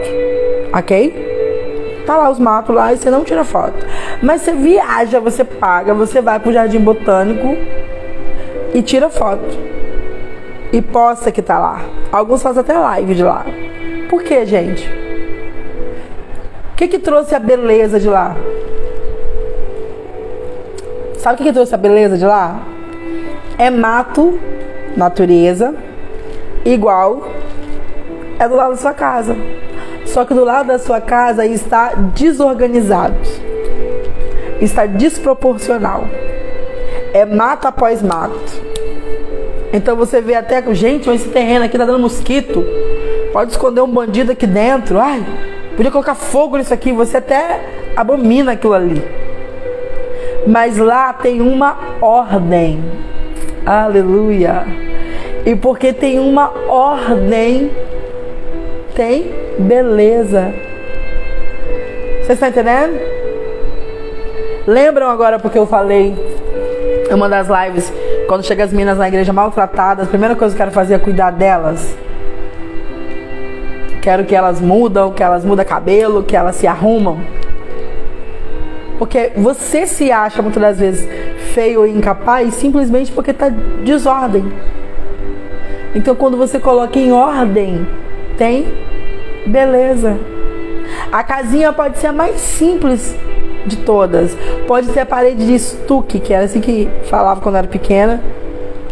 Ok? Tá lá os matos lá e você não tira foto. Mas você viaja, você paga, você vai pro Jardim Botânico e tira foto. E posta que tá lá. Alguns fazem até live de lá. Por quê, gente? O que trouxe a beleza de lá? Sabe o que trouxe a beleza de lá? É mato, natureza, igual é do lado da sua casa. Só que do lado da sua casa está desorganizado. Está desproporcional. É mato após mato. Então você vê até que, gente, esse terreno aqui tá dando mosquito. Pode esconder um bandido aqui dentro. Ai, podia colocar fogo nisso aqui. Você até abomina aquilo ali. Mas lá tem uma ordem. Aleluia. E porque tem uma ordem, tem beleza. Vocês estão entendendo? Lembram agora porque eu falei em uma das lives, quando chegam as meninas na igreja maltratadas, a primeira coisa que eu quero fazer é cuidar delas. Quero que elas mudam cabelo, que elas se arrumam. Porque você se acha muitas das vezes feio e incapaz simplesmente porque está desordem. Então quando você coloca em ordem, tem beleza. A casinha pode ser a mais simples de todas. Pode ser a parede de estuque, que era assim que falava quando eu era pequena.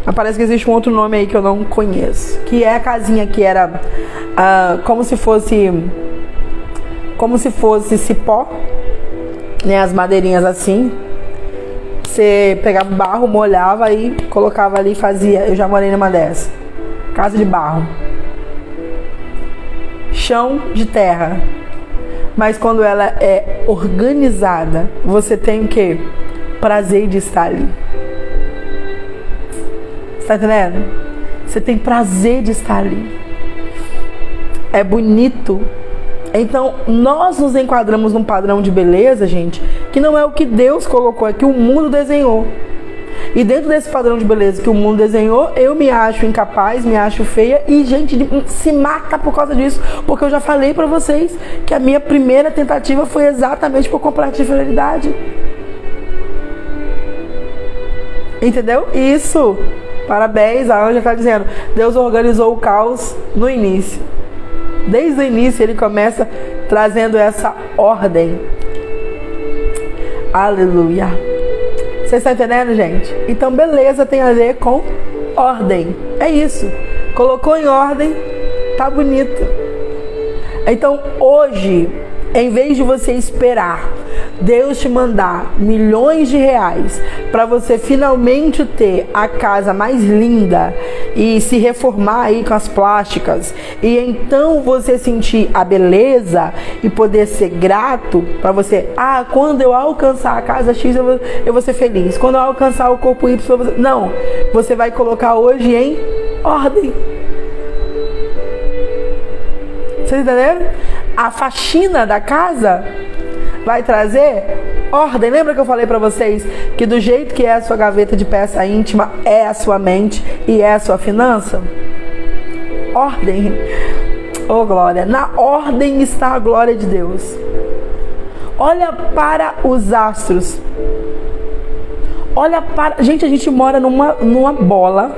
Mas parece que existe um outro nome aí que eu não conheço. Que é a casinha que era como se fosse cipó, né? As madeirinhas assim. Você pegava barro, molhava e colocava ali e fazia. Eu já morei numa dessa. Casa de barro. Chão de terra. Mas quando ela é organizada, você tem o quê? Prazer de estar ali. Você tá entendendo? Você tem prazer de estar ali. É bonito. Então, nós nos enquadramos num padrão de beleza, gente, que não é o que Deus colocou, é que o mundo desenhou. E dentro desse padrão de beleza que o mundo desenhou, eu me acho incapaz, me acho feia e gente se mata por causa disso. Porque eu já falei pra vocês que a minha primeira tentativa foi exatamente por complexo de inferioridade. Entendeu? Isso. Parabéns, a Anja está dizendo, Deus organizou o caos no início. Desde o início ele começa trazendo essa ordem. Aleluia. Vocês estão entendendo, gente? Então beleza tem a ver com ordem. É isso. Colocou em ordem, tá bonito. Então hoje, em vez de você esperar Deus te mandar milhões de reais para você finalmente ter a casa mais linda e se reformar aí com as plásticas e então você sentir a beleza e poder ser grato para você, quando eu alcançar a casa X eu vou ser feliz, quando eu alcançar o corpo Y não, você vai colocar hoje em ordem. Vocês entenderam? A faxina da casa vai trazer ordem. Lembra que eu falei pra vocês que do jeito que é a sua gaveta de peça íntima é a sua mente e é a sua finança? Ordem. Oh glória. Na ordem está a glória de Deus. Olha para os astros. Olha para... Gente, a gente mora numa bola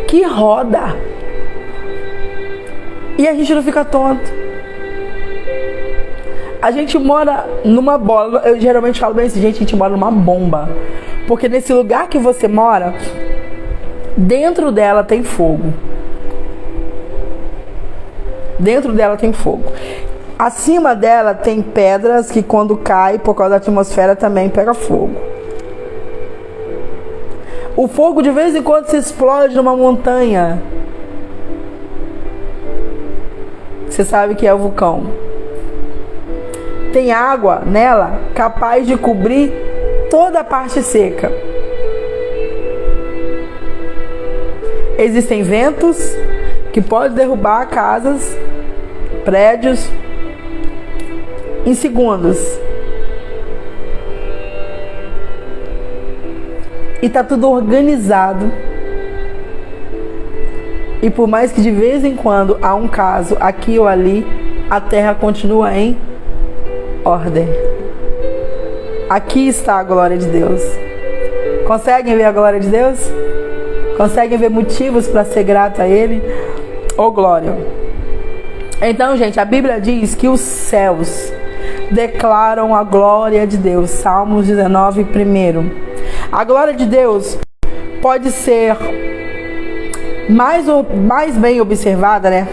que roda. E a gente não fica tonto. A gente mora numa bola, eu geralmente falo bem assim, gente, a gente mora numa bomba. Porque nesse lugar que você mora, dentro dela tem fogo. Dentro dela tem fogo. Acima dela tem pedras que quando cai, por causa da atmosfera, também pega fogo. O fogo de vez em quando se explode numa montanha. Você sabe que é o vulcão. Tem água nela capaz de cobrir toda a parte seca. Existem ventos que podem derrubar casas, prédios em segundos. e tá tudo organizado. E por mais que de vez em quando há um caso aqui ou ali, a terra continua em ordem. Aqui está a glória de Deus. Conseguem ver a glória de Deus? Conseguem ver motivos para ser grato a Ele? Oh, glória! Então, gente, a Bíblia diz que os céus declaram a glória de Deus. Salmos 19, 1. A glória de Deus pode ser mais bem observada, né?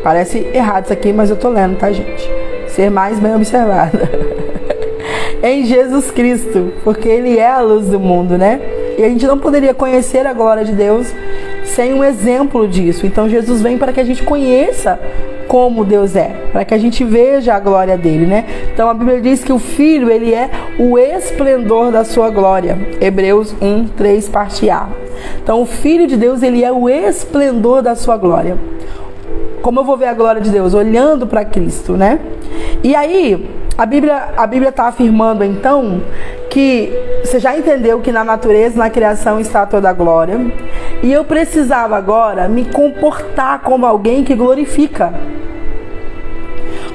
Parece errado isso aqui, mas eu tô lendo, tá, gente? Ser mais bem observada em Jesus Cristo, porque Ele é a luz do mundo, né? E a gente não poderia conhecer a glória de Deus sem um exemplo disso. Então Jesus vem para que a gente conheça como Deus é, para que a gente veja a glória dele, né? Então a Bíblia diz que o Filho, ele é o esplendor da sua glória. Hebreus 1, 3, parte A. Então o Filho de Deus, ele é o esplendor da sua glória. Como eu vou ver a glória de Deus? Olhando para Cristo, né? E aí, a Bíblia está afirmando então que você já entendeu que na natureza, na criação está toda a glória. E eu precisava agora me comportar como alguém que glorifica.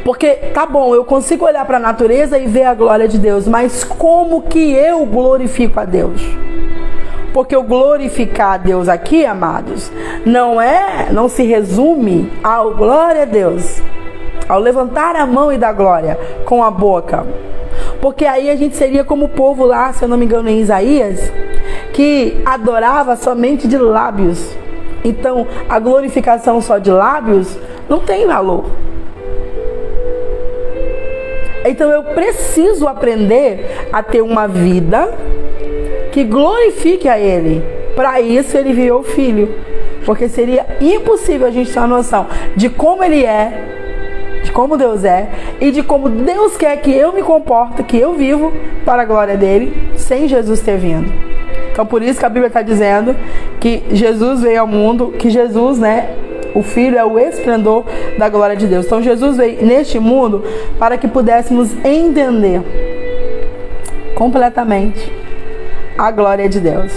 Porque, tá bom, eu consigo olhar para a natureza e ver a glória de Deus, mas como que eu glorifico a Deus? Porque o glorificar a Deus aqui, amados, não se resume ao glória a Deus, ao levantar a mão e dar glória com a boca. Porque aí a gente seria como o povo lá, se eu não me engano, em Isaías, que adorava somente de lábios. Então, a glorificação só de lábios não tem valor. Então, eu preciso aprender a ter uma vida que glorifique a Ele. Para isso, Ele enviou o Filho. Porque seria impossível a gente ter uma noção de como Ele é, de como Deus é e de como Deus quer que eu me comporte, que eu vivo para a glória dele, sem Jesus ter vindo. Então por isso que a Bíblia está dizendo que Jesus veio ao mundo, que Jesus, né, o Filho é o esplendor da glória de Deus. Então Jesus veio neste mundo para que pudéssemos entender completamente a glória de Deus.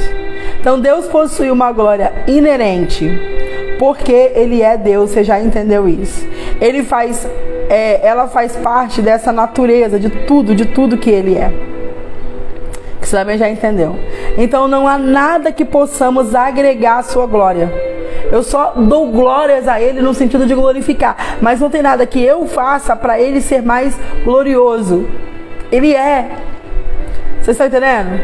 Então Deus possui uma glória inerente, porque Ele é Deus, você já entendeu isso. Ela faz parte dessa natureza, de tudo que Ele é. Que você também já entendeu. Então não há nada que possamos agregar à sua glória. Eu só dou glórias a Ele no sentido de glorificar, mas não tem nada que eu faça para Ele ser mais glorioso. Ele é. Vocês estão entendendo?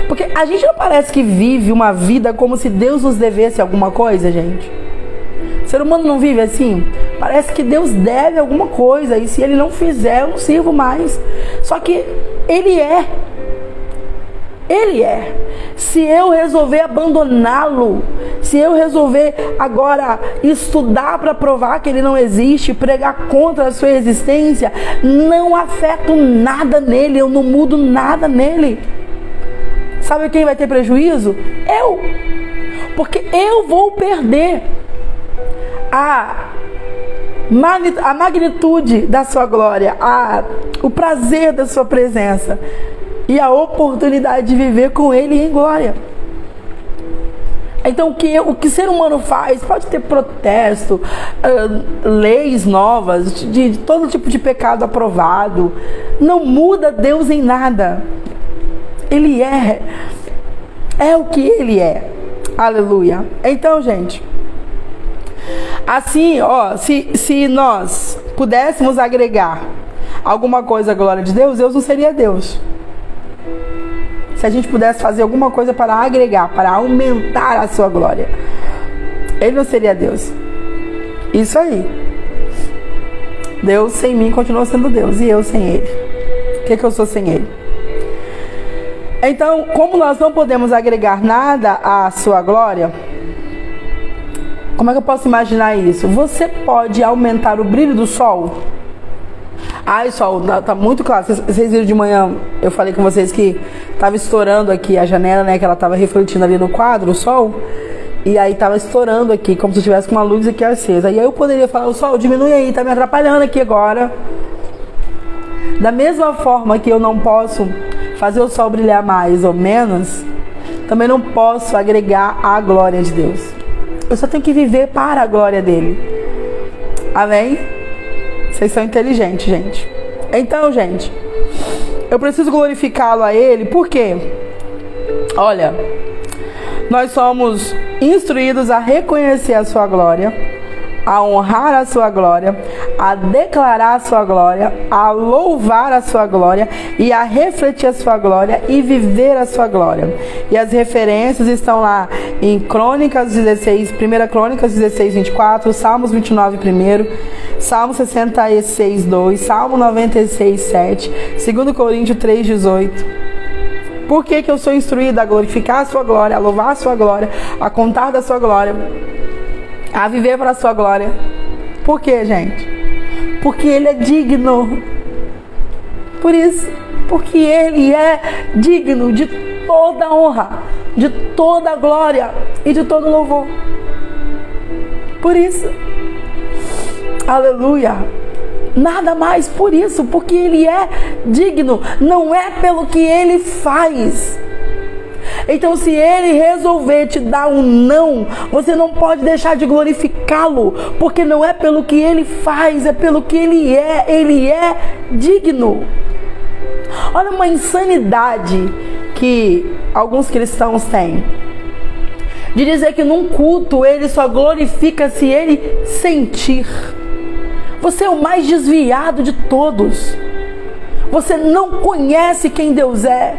Porque a gente não parece que vive uma vida como se Deus nos devesse alguma coisa, gente? O ser humano não vive assim? Parece que Deus deve alguma coisa e se Ele não fizer, eu não sirvo mais. Só que Ele é. Ele é. Se eu resolver abandoná-lo, se eu resolver agora estudar para provar que Ele não existe, pregar contra a sua existência, não afeto nada nele, eu não mudo nada nele. Sabe quem vai ter prejuízo? Eu. Porque eu vou perder a magnitude da sua glória, o prazer da sua presença e a oportunidade de viver com Ele em glória. Então o que ser humano faz, pode ter protesto, leis novas, de todo tipo de pecado aprovado, não muda Deus em nada. Ele é o que Ele é. Aleluia. Então, gente, assim, se nós pudéssemos agregar alguma coisa à glória de Deus, Deus não seria Deus. Se a gente pudesse fazer alguma coisa para agregar, para aumentar a sua glória, Ele não seria Deus. Isso aí. Deus sem mim continua sendo Deus, e eu sem Ele. O que eu sou sem Ele? Então, como nós não podemos agregar nada à sua glória, como é que eu posso imaginar isso? Você pode aumentar o brilho do sol? O sol tá muito claro. Vocês viram de manhã, eu falei com vocês que tava estourando aqui a janela, né? Que ela tava refletindo ali no quadro, o sol. E aí tava estourando aqui, como se tivesse com uma luz aqui acesa. E aí eu poderia falar, o sol, diminui aí, tá me atrapalhando aqui agora. Da mesma forma que eu não posso fazer o sol brilhar mais ou menos, também não posso agregar à glória de Deus. Eu só tenho que viver para a glória dele. Amém? Vocês são inteligentes, gente. Então, gente, eu preciso glorificá-lo a ele, por quê? Olha, nós somos instruídos a reconhecer a sua glória, a honrar a sua glória, a declarar a sua glória, a louvar a sua glória e a refletir a sua glória e viver a sua glória. E as referências estão lá em Crônicas 16, 1 Crônicas 16, 24, Salmos 29, 1, Salmo 66, 2, Salmo 96, 7, 2 Coríntios 3, 18. Por que eu sou instruída a glorificar a sua glória, a louvar a sua glória, a contar da sua glória, a viver para a sua glória? Por quê, gente? Porque ele é digno. Por isso, porque ele é digno de toda honra, de toda glória e de todo louvor. Por isso, aleluia. Nada mais por isso, porque ele é digno, não é pelo que ele faz. Então, se ele resolver te dar um não, você não pode deixar de glorificá-lo, porque não é pelo que ele faz, é pelo que ele é digno. Olha uma insanidade que alguns cristãos têm, de dizer que num culto ele só glorifica se ele sentir. Você é o mais desviado de todos. Você não conhece quem Deus é.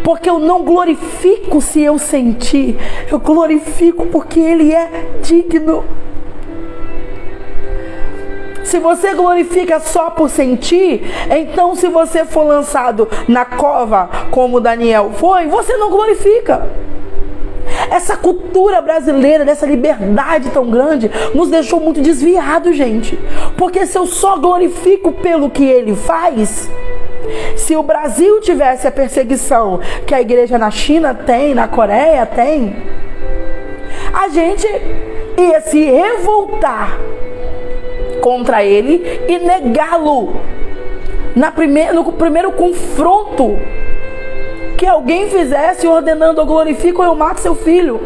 Porque eu não glorifico se eu sentir. Eu glorifico porque ele é digno. Se você glorifica só por sentir, então se você for lançado na cova, como Daniel foi, você não glorifica. Essa cultura brasileira, dessa liberdade tão grande, nos deixou muito desviados, gente. Porque se eu só glorifico pelo que ele faz, se o Brasil tivesse a perseguição que a igreja na China tem, na Coreia tem, a gente ia se revoltar contra ele e negá-lo no primeiro confronto que alguém fizesse ordenando: eu glorifico ou eu mato seu filho.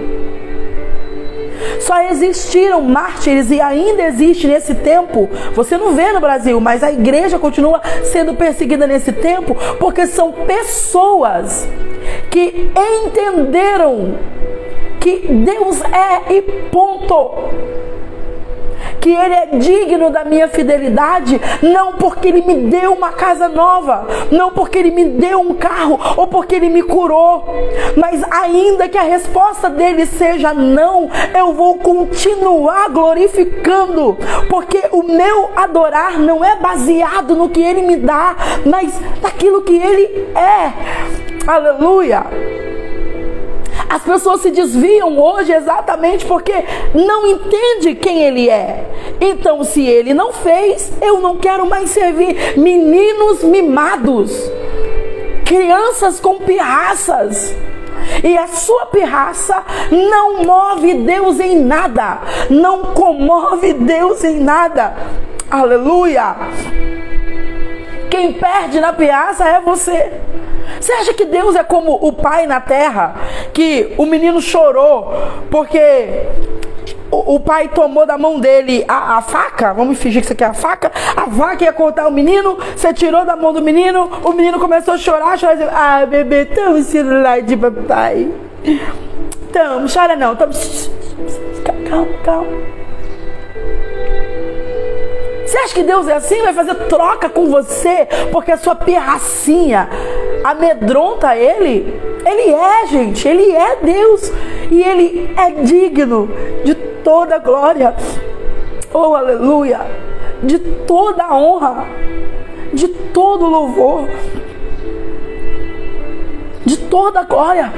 Só existiram mártires e ainda existe nesse tempo. Você não vê no Brasil, mas a igreja continua sendo perseguida nesse tempo, porque são pessoas que entenderam que Deus é e ponto. Que ele é digno da minha fidelidade, não porque ele me deu uma casa nova, não porque ele me deu um carro ou porque ele me curou, mas ainda que a resposta dele seja não, eu vou continuar glorificando, porque o meu adorar não é baseado no que ele me dá, mas naquilo que ele é. Aleluia! As pessoas se desviam hoje exatamente porque não entendem quem ele é. Então, se ele não fez, eu não quero mais servir meninos mimados, crianças com pirraças. E a sua pirraça não move Deus em nada, não comove Deus em nada. Aleluia! Quem perde na pirraça é você. Você acha que Deus é como o pai na terra, que o menino chorou porque o pai tomou da mão dele a faca? Vamos fingir que isso aqui é a faca ia cortar o menino, você tirou da mão do menino, o menino começou a chorar, dizendo: ah, bebê, toma o celular de papai, toma, chora não, toma, calma. Você acha que Deus é assim? Vai fazer troca com você porque a sua pirracinha amedronta ele? Ele é, gente, ele é Deus e ele é digno de toda glória, oh aleluia, de toda honra, de todo louvor, de toda glória.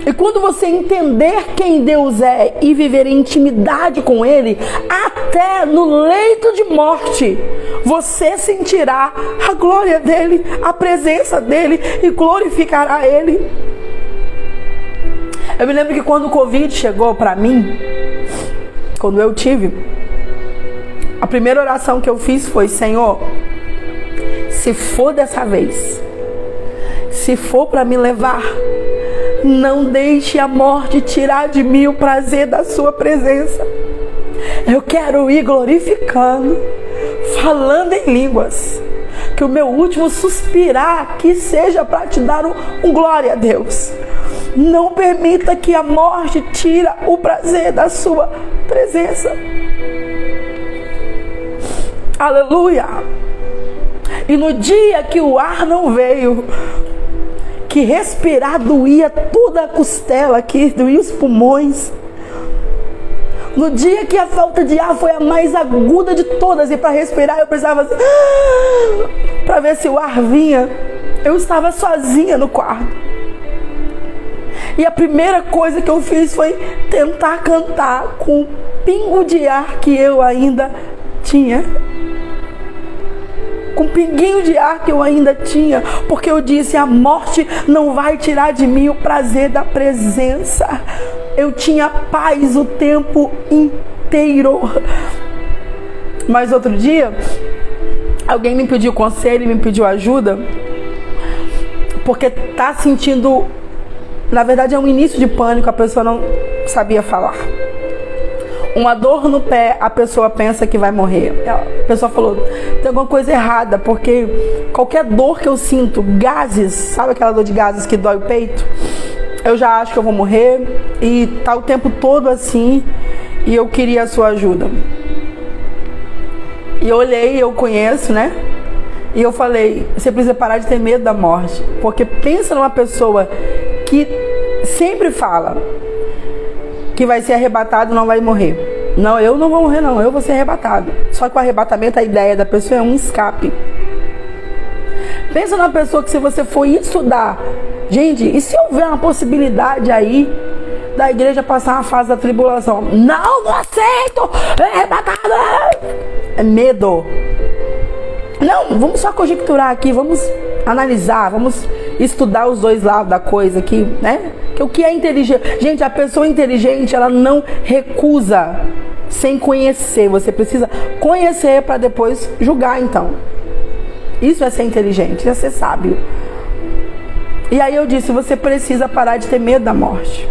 E quando você entender quem Deus é e viver em intimidade com ele, até no leito de morte, você sentirá a glória dele, a presença dele e glorificará ele. Eu me lembro que quando o Covid chegou para mim, quando eu tive, a primeira oração que eu fiz foi: Senhor, se for dessa vez, se for para me levar, não deixe a morte tirar de mim o prazer da sua presença. Eu quero ir glorificando, falando em línguas. Que o meu último suspirar que seja para te dar um glória a Deus. Não permita que a morte tire o prazer da sua presença. Aleluia. E no dia que o ar não veio, que respirar doía toda a costela aqui, doía os pulmões. No dia que a falta de ar foi a mais aguda de todas, e para respirar eu precisava para ver se o ar vinha, eu estava sozinha no quarto. E a primeira coisa que eu fiz foi tentar cantar com o pingo de ar que eu ainda tinha. Com um pinguinho de ar que eu ainda tinha, porque eu disse: a morte não vai tirar de mim o prazer da presença. Eu tinha paz o tempo inteiro. Mas outro dia, alguém me pediu conselho, me pediu ajuda, porque tá sentindo, na verdade é um início de pânico, a pessoa não sabia falar. Uma dor no pé, a pessoa pensa que vai morrer. A pessoa falou: tem alguma coisa errada, porque qualquer dor que eu sinto, gases, sabe aquela dor de gases que dói o peito? Eu já acho que eu vou morrer, e tá o tempo todo assim, e eu queria a sua ajuda. E eu olhei, eu conheço, né? E eu falei: você precisa parar de ter medo da morte, porque pensa numa pessoa que sempre fala que vai ser arrebatado, não vai morrer. Não, eu não vou morrer não, eu vou ser arrebatado. Só que o arrebatamento, a ideia da pessoa é um escape. Pensa numa pessoa que, se você for estudar, gente, e se houver uma possibilidade aí da igreja passar uma fase da tribulação? Não aceito, é arrebatado. É medo. Não, vamos só conjecturar aqui, vamos analisar, vamos estudar os dois lados da coisa aqui, né? Que o que é inteligente? Gente, a pessoa inteligente, ela não recusa sem conhecer. Você precisa conhecer para depois julgar, então. Isso é ser inteligente, isso é ser sábio. E aí eu disse: você precisa parar de ter medo da morte.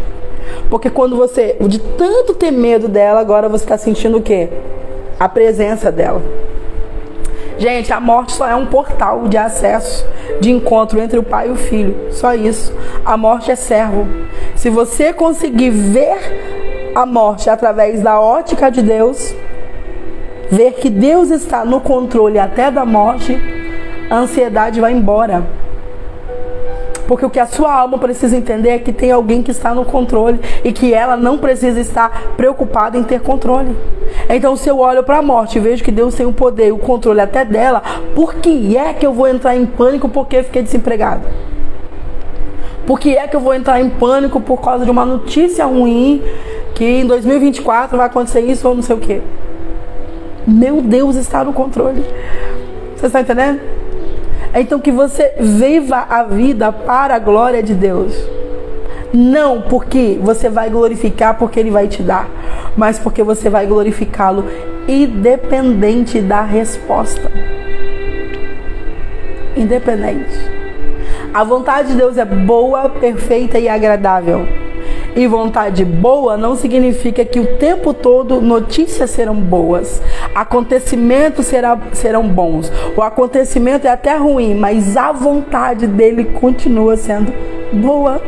Porque quando você, de tanto ter medo dela, agora você está sentindo o quê? A presença dela. Gente, a morte só é um portal de acesso, de encontro entre o pai e o filho. Só isso. A morte é servo. Se você conseguir ver a morte através da ótica de Deus, ver que Deus está no controle até da morte, a ansiedade vai embora. Porque o que a sua alma precisa entender é que tem alguém que está no controle e que ela não precisa estar preocupada em ter controle. Então, se eu olho para a morte e vejo que Deus tem o poder e o controle até dela, por que é que eu vou entrar em pânico porque eu fiquei desempregado? Por que é que eu vou entrar em pânico por causa de uma notícia ruim, que em 2024 vai acontecer isso ou não sei o quê? Meu Deus está no controle. Você está entendendo? Então, que você viva a vida para a glória de Deus. Não porque você vai glorificar porque Ele vai te dar, mas porque você vai glorificá-lo independente da resposta. Independente. A vontade de Deus é boa, perfeita e agradável. E vontade boa não significa que o tempo todo notícias serão boas, acontecimentos serão bons. O acontecimento é até ruim, mas a vontade dele continua sendo boa,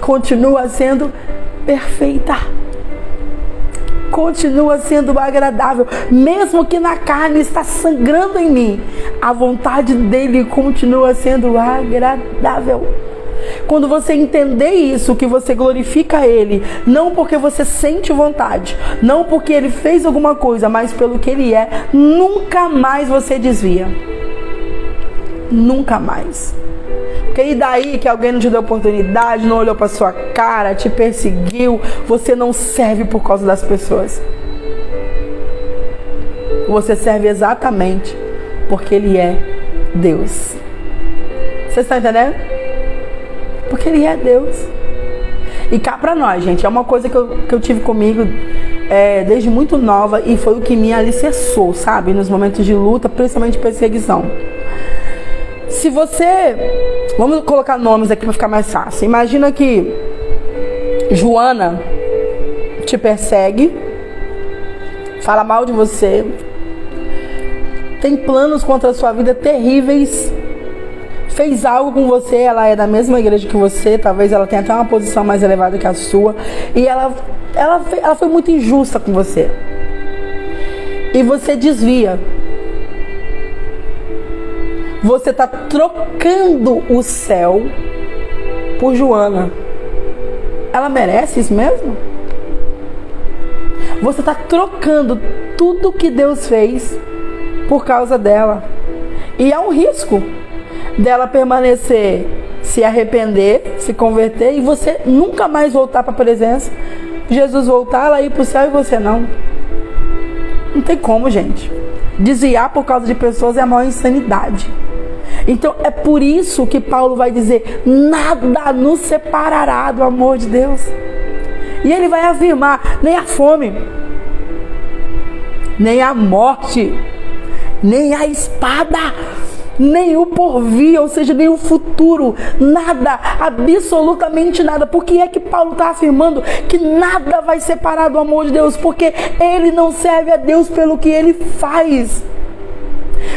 continua sendo perfeita, continua sendo agradável. Mesmo que na carne está sangrando em mim, a vontade dele continua sendo agradável. Quando você entender isso, que você glorifica Ele, não porque você sente vontade, não porque Ele fez alguma coisa, mas pelo que Ele é, nunca mais você desvia. Nunca mais. Porque e daí que alguém não te deu oportunidade, não olhou para sua cara, te perseguiu, você não serve por causa das pessoas. Você serve exatamente porque Ele é Deus. Você está entendendo? Porque Ele é Deus. E cá pra nós, gente, é uma coisa que eu tive comigo desde muito nova, e foi o que me alicerçou, sabe? Nos momentos de luta, principalmente perseguição. se você... Vamos colocar nomes aqui para ficar mais fácil. Imagina que Joana te persegue, fala mal de você, tem planos contra a sua vida terríveis, fez algo com você, ela é da mesma igreja que você, talvez ela tenha até uma posição mais elevada que a sua, e ela foi muito injusta com você. E você desvia. Você está trocando o céu por Joana. Ela merece isso mesmo? Você está trocando tudo que Deus fez por causa dela. E há um risco dela permanecer, se arrepender, se converter e você nunca mais voltar para a presença. Jesus voltar, ela ir para o céu e você não. Não tem como, gente. Desviar por causa de pessoas é a maior insanidade. Então é por isso que Paulo vai dizer: nada nos separará do amor de Deus. E ele vai afirmar: nem a fome, nem a morte, nem a espada, nem o porvir, ou seja, nem o futuro, nada, absolutamente nada. Por que é que Paulo está afirmando que nada vai separar do amor de Deus? Porque ele não serve a Deus pelo que ele faz.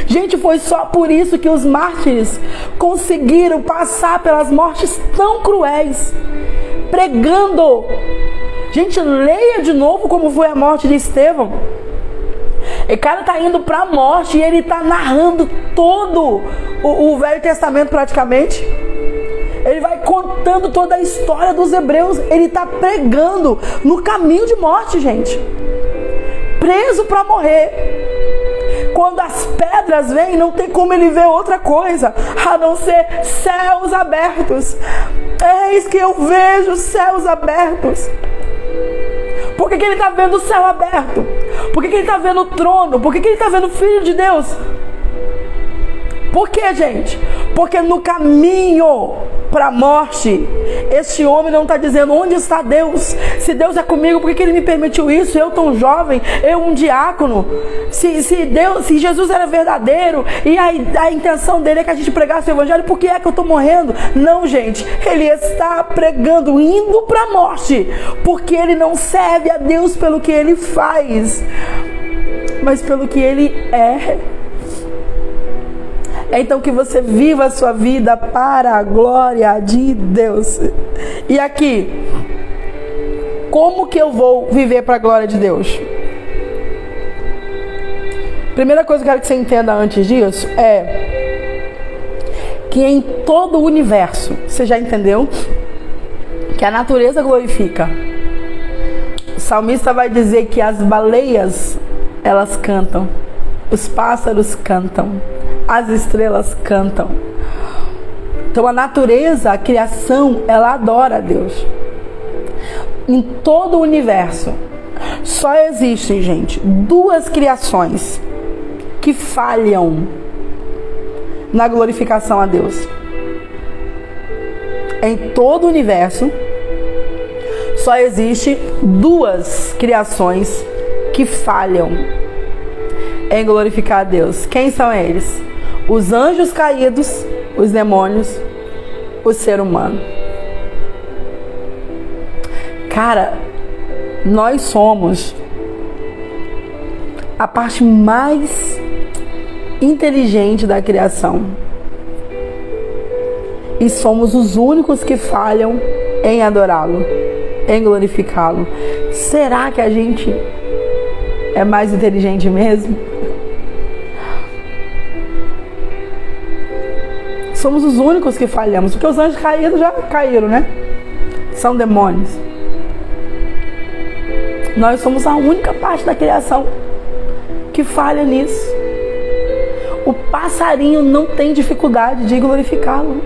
Gente, foi só por isso que os mártires conseguiram passar pelas mortes tão cruéis, pregando. Gente, leia de novo como foi a morte de Estevão. O cara tá indo para a morte e ele tá narrando todo o Velho Testamento praticamente. Ele vai contando toda a história dos hebreus. Ele tá pregando no caminho de morte, gente. Preso para morrer. Quando as pedras vêm, não tem como ele ver outra coisa a não ser céus abertos. Eis que eu vejo céus abertos. Por que ele está vendo o céu aberto? Por que ele está vendo o trono? Por que ele está vendo o Filho de Deus? Por que, gente? Porque no caminho para a morte, este homem não está dizendo: onde está Deus? Se Deus é comigo, por que ele me permitiu isso? Eu tão jovem, eu um diácono. Se Jesus era verdadeiro e a intenção dele é que a gente pregasse o evangelho, por que é que eu estou morrendo? Não, gente, ele está pregando, indo para a morte, porque ele não serve a Deus pelo que ele faz, mas pelo que ele é. Então que você viva a sua vida para a glória de Deus. E aqui, como que eu vou viver para a glória de Deus? Primeira coisa que eu quero que você entenda antes disso é que em todo o universo, você já entendeu? Que a natureza glorifica. O salmista vai dizer que as baleias, elas cantam, os pássaros cantam, as estrelas cantam. Então a natureza, a criação, ela adora a Deus. Em todo o universo só existem, gente, duas criações que falham na glorificação a Deus. Em todo o universo só existe duas criações que falham em glorificar a Deus. Quem são eles? Os anjos caídos, os demônios, o ser humano. Cara, nós somos a parte mais inteligente da criação. E somos os únicos que falham em adorá-lo, em glorificá-lo. Será que a gente é mais inteligente mesmo? Somos os únicos que falhamos, porque os anjos caídos já caíram, né? São demônios. Nós somos a única parte da criação que falha nisso. O passarinho não tem dificuldade de glorificá-lo.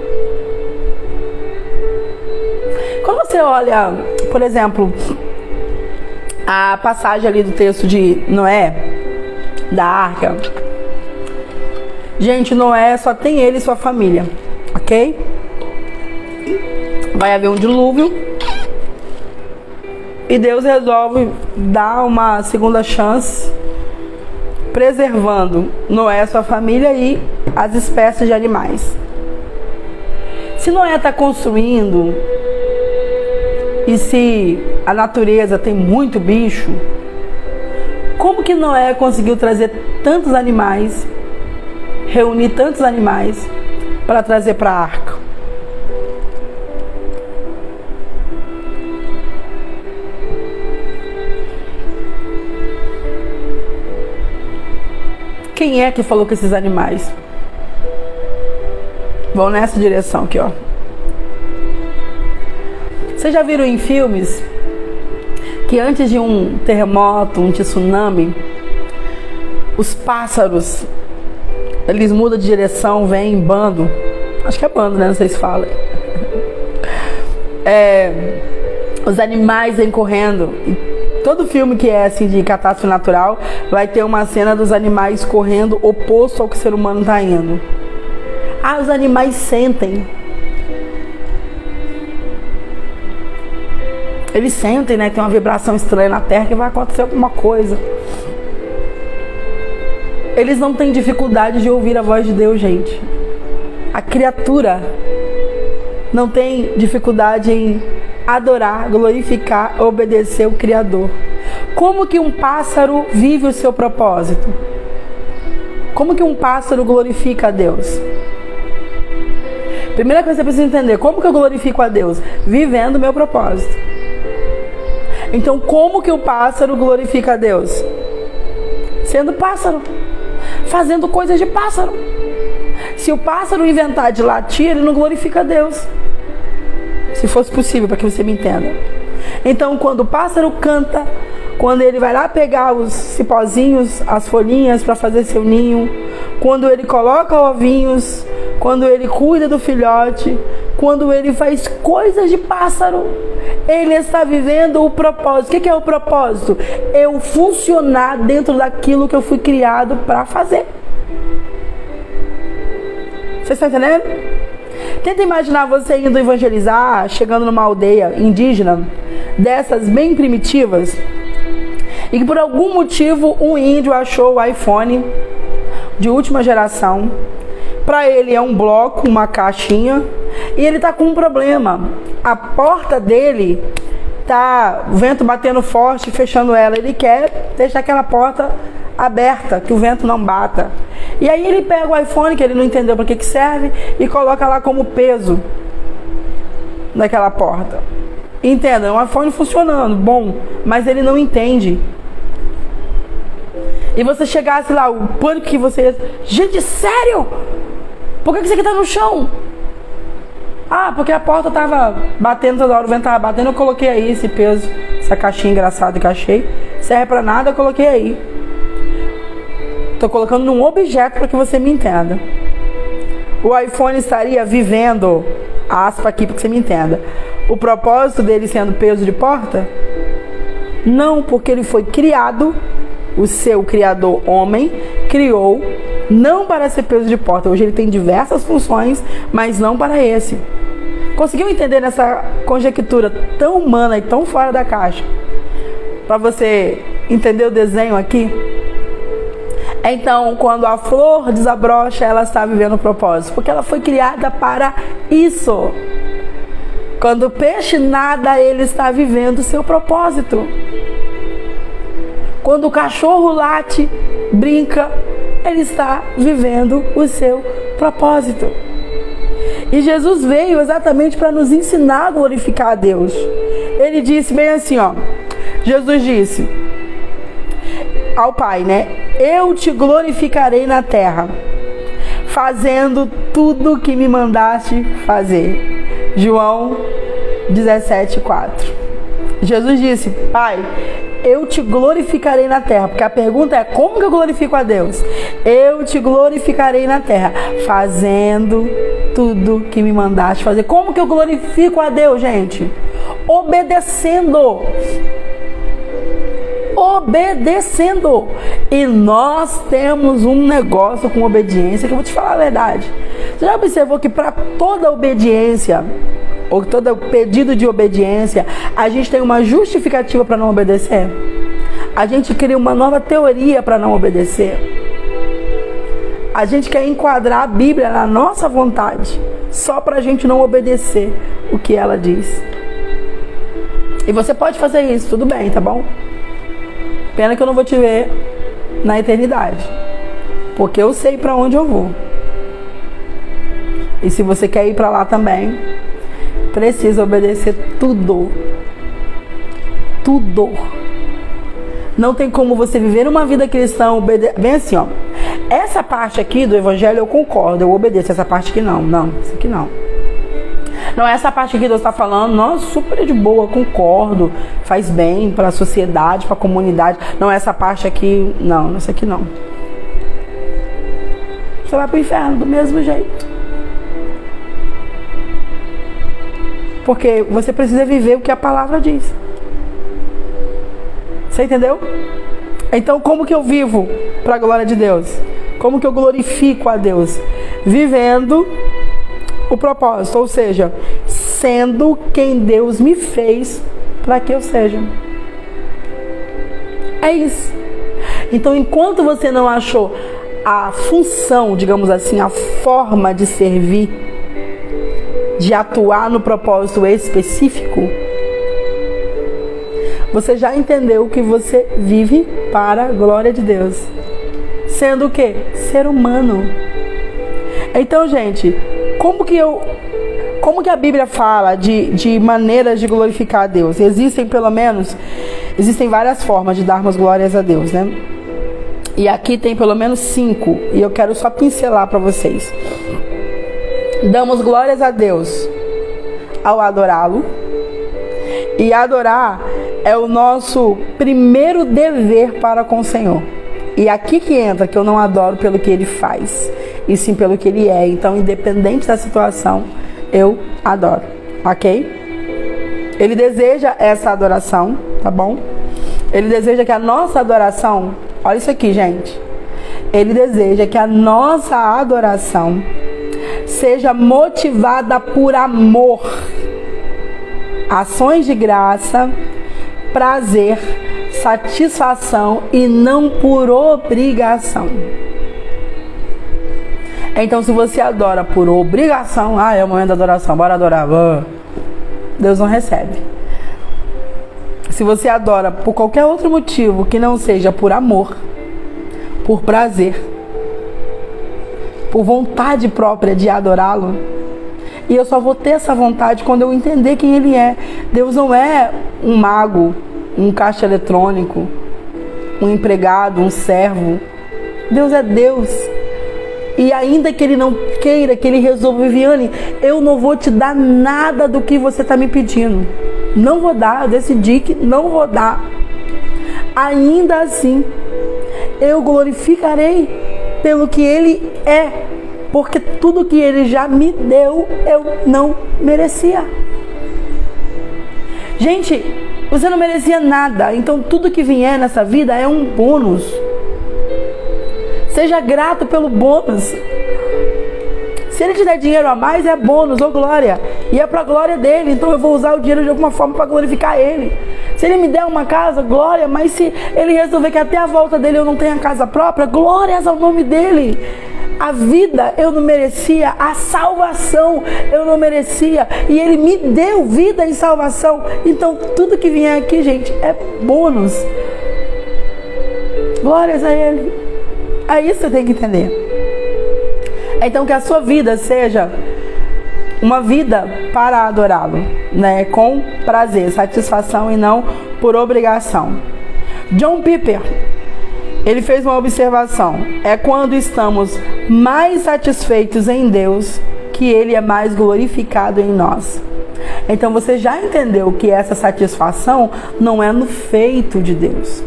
Quando você olha, por exemplo, a passagem ali do texto de Noé, da arca. Gente, Noé só tem ele e sua família, ok? Vai haver um dilúvio e Deus resolve dar uma segunda chance, preservando Noé, sua família e as espécies de animais. Se Noé está construindo, e se a natureza tem muito bicho, como que Noé conseguiu trazer tantos animais, reunir tantos animais para trazer para a arca? Quem é que falou que esses animais vão nessa direção aqui, ó? Vocês já viram em filmes que antes de um terremoto, um tsunami, os pássaros, eles mudam de direção, vêm em bando. Acho que é bando, né? Não sei se fala. Os animais vêm correndo. E todo filme que é assim de catástrofe natural vai ter uma cena dos animais correndo oposto ao que o ser humano está indo. Os animais sentem. Eles sentem, né? Tem uma vibração estranha na terra que vai acontecer alguma coisa. Eles não têm dificuldade de ouvir a voz de Deus, gente. A criatura não tem dificuldade em adorar, glorificar, obedecer o Criador. Como que um pássaro vive o seu propósito? Como que um pássaro glorifica a Deus? Primeira coisa que você precisa entender, como que eu glorifico a Deus? Vivendo o meu propósito. Então, como que o pássaro glorifica a Deus? Sendo pássaro. Fazendo coisas de pássaro. Se o pássaro inventar de latir, ele não glorifica a Deus. Se fosse possível, para que você me entenda. Então, quando o pássaro canta, quando ele vai lá pegar os cipózinhos, as folhinhas para fazer seu ninho, quando ele coloca ovinhos, quando ele cuida do filhote, quando ele faz coisas de pássaro, ele está vivendo o propósito. O que é o propósito? Eu funcionar dentro daquilo que eu fui criado para fazer. Você está entendendo? Tenta imaginar você indo evangelizar, chegando numa aldeia indígena, dessas bem primitivas, e que por algum motivo um índio achou o iPhone de última geração. Para ele é um bloco, uma caixinha, e ele está com um problema. A porta dele tá o vento batendo forte, fechando ela. Ele quer deixar aquela porta aberta, que o vento não bata. E aí ele pega o iPhone, que ele não entendeu para que serve, e coloca lá como peso naquela porta. Entenda, é um iPhone funcionando, bom, mas ele não entende. E você chegasse lá, o pânico que você ia... Gente, sério? Por que isso aqui tá no chão? Porque a porta tava batendo toda hora, o vento tava batendo, eu coloquei aí esse peso, essa caixinha engraçada que eu achei. Serve pra nada, eu coloquei aí. Tô colocando num objeto para que você me entenda. O iPhone estaria vivendo, aspa aqui para que você me entenda, o propósito dele sendo peso de porta? Não, porque ele foi criado, o seu criador homem criou, não para ser peso de porta. Hoje ele tem diversas funções, mas não para esse. Conseguiu entender nessa conjectura tão humana e tão fora da caixa? Para você entender o desenho aqui? Então, quando a flor desabrocha, ela está vivendo o propósito, porque ela foi criada para isso. Quando o peixe nada, ele está vivendo o seu propósito. Quando o cachorro late, brinca, ele está vivendo o seu propósito. E Jesus veio exatamente para nos ensinar a glorificar a Deus. Ele disse bem assim, ó. Jesus disse ao Pai, né? Eu te glorificarei na terra, fazendo tudo que me mandaste fazer. João 17:4. Jesus disse, Pai, eu te glorificarei na terra. Porque a pergunta é, como que eu glorifico a Deus? Eu te glorificarei na terra, fazendo tudo que me mandaste fazer. Como que eu glorifico a Deus, gente? Obedecendo. Obedecendo. E nós temos um negócio com obediência que eu vou te falar a verdade. Você já observou que para toda obediência, ou todo pedido de obediência, a gente tem uma justificativa para não obedecer? A gente cria uma nova teoria para não obedecer. A gente quer enquadrar a Bíblia na nossa vontade. só para a gente não obedecer o que ela diz. E você pode fazer isso, tudo bem, tá bom? Pena que eu não vou te ver na eternidade, porque eu sei para onde eu vou. E se você quer ir para lá também, precisa obedecer tudo. Tudo. Não tem como você viver uma vida cristã bem assim, ó. Essa parte aqui do evangelho eu concordo, eu obedeço. Essa parte aqui não, isso aqui não. Não, essa parte aqui Deus está falando, nossa, super de boa, concordo, faz bem para a sociedade, para a comunidade. Não, essa parte aqui, não, essa aqui não. Você vai para o inferno do mesmo jeito. Porque você precisa viver o que a palavra diz. Você entendeu? Então, como que eu vivo para a glória de Deus? Como que eu glorifico a Deus? Vivendo o propósito, ou seja, sendo quem Deus me fez para que eu seja. É isso. Então, enquanto você não achou a função, digamos assim, a forma de servir, de atuar no propósito específico, você já entendeu que você vive para a glória de Deus. Sendo o quê? Ser humano. Então, gente, como que a Bíblia fala de maneiras de glorificar a Deus? Existem várias formas de darmos glórias a Deus, né? E aqui tem pelo menos 5, e eu quero só pincelar para vocês. Damos glórias a Deus ao adorá-lo. E adorar é o nosso primeiro dever para com o Senhor. E aqui que entra que eu não adoro pelo que Ele faz, e sim pelo que Ele é. Então, independente da situação, eu adoro, ok? Ele deseja essa adoração, tá bom? Ele deseja que a nossa adoração, olha isso aqui, gente. Ele deseja que a nossa adoração seja motivada por amor, ações de graça, prazer, satisfação e não por obrigação. Então, se você adora por obrigação, é o momento da adoração, bora adorar, Deus não recebe. Se você adora por qualquer outro motivo que não seja por amor, por prazer, por vontade própria de adorá-lo, e eu só vou ter essa vontade quando eu entender quem Ele é. Deus não é um mago, um caixa eletrônico, um empregado, um servo. Deus é Deus. E ainda que Ele não queira, que Ele resolva, Viviane, eu não vou te dar nada do que você está me pedindo. Não vou dar, eu decidi que não vou dar. Ainda assim, eu glorificarei pelo que Ele é, porque tudo que Ele já me deu, eu não merecia. Gente, você não merecia nada, então tudo que vier nessa vida é um bônus. Seja grato pelo bônus. Se Ele te der dinheiro a mais, é bônus ou glória. E é para a glória dEle, então eu vou usar o dinheiro de alguma forma para glorificar Ele. Se Ele me der uma casa, glória, mas se Ele resolver que até a volta dEle eu não tenha casa própria, glórias ao nome dEle. A vida eu não merecia, a salvação eu não merecia, e Ele me deu vida e salvação. Então tudo que vier aqui, gente, é bônus. Glórias a Ele. É isso que você tem que entender. Então que a sua vida seja uma vida para adorá-lo, né? Com prazer, satisfação e não por obrigação. John Piper, ele fez uma observação. É quando estamos mais satisfeitos em Deus que Ele é mais glorificado em nós. Então você já entendeu que essa satisfação não é no feito de Deus.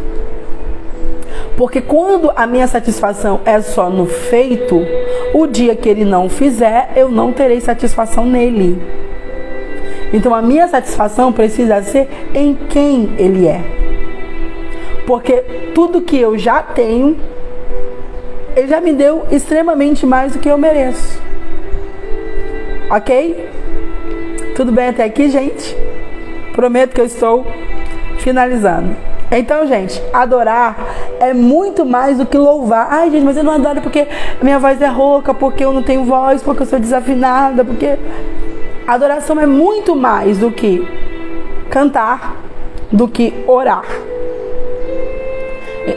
Porque quando a minha satisfação é só no feito, o dia que Ele não fizer, eu não terei satisfação nele. Então a minha satisfação precisa ser em quem Ele é. Porque tudo que eu já tenho, Ele já me deu extremamente mais do que eu mereço. Ok? Tudo bem até aqui, gente? Prometo que eu estou finalizando. Então, gente, adorar é muito mais do que louvar. Ai, gente, mas eu não adoro porque minha voz é rouca, porque eu não tenho voz, porque eu sou desafinada, porque... Adoração é muito mais do que cantar, do que orar.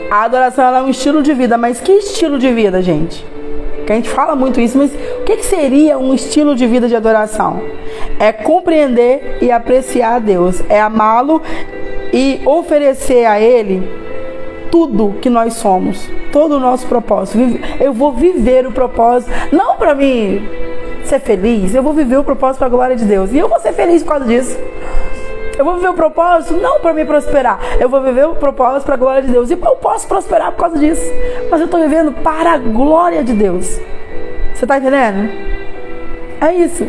A adoração ela é um estilo de vida, mas que estilo de vida, gente? Que a gente fala muito isso, mas o que seria um estilo de vida de adoração? É compreender e apreciar a Deus, é amá-lo e oferecer a Ele tudo que nós somos, todo o nosso propósito. Eu vou viver o propósito, não para mim ser feliz, eu vou viver o propósito para a glória de Deus. E eu vou ser feliz por causa disso. Eu vou viver o propósito não para me prosperar, eu vou viver o propósito para a glória de Deus. E eu posso prosperar por causa disso, mas eu estou vivendo para a glória de Deus. Você está entendendo? É isso.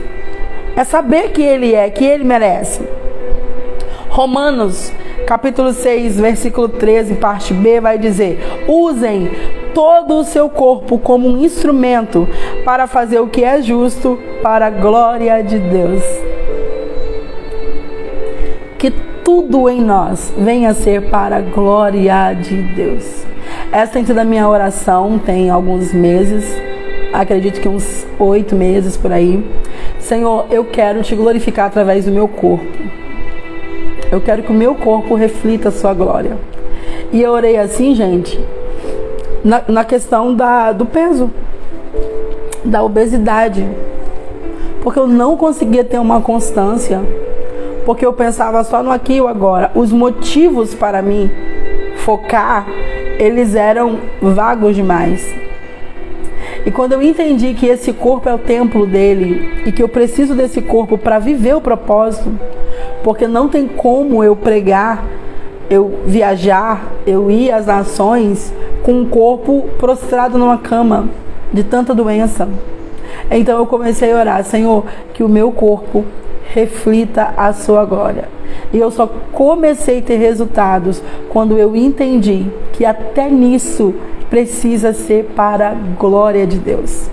É saber que Ele é, que Ele merece. Romanos, capítulo 6, versículo 13, parte B, vai dizer: usem todo o seu corpo como um instrumento para fazer o que é justo para a glória de Deus. Que tudo em nós venha a ser para a glória de Deus. Essa tem sido a minha oração, tem alguns meses, acredito que uns 8 meses por aí. Senhor, eu quero te glorificar através do meu corpo. Eu quero que o meu corpo reflita a sua glória. E eu orei assim, gente, na questão do peso, da obesidade. Porque eu não conseguia ter uma constância. Porque eu pensava só no aqui e o agora. Os motivos para mim focar, eles eram vagos demais. E quando eu entendi que esse corpo é o templo dele e que eu preciso desse corpo para viver o propósito, porque não tem como eu pregar, eu viajar, eu ir às nações com um corpo prostrado numa cama de tanta doença. Então eu comecei a orar: Senhor, que o meu corpo reflita a sua glória. E eu só comecei a ter resultados quando eu entendi que até nisso precisa ser para a glória de Deus.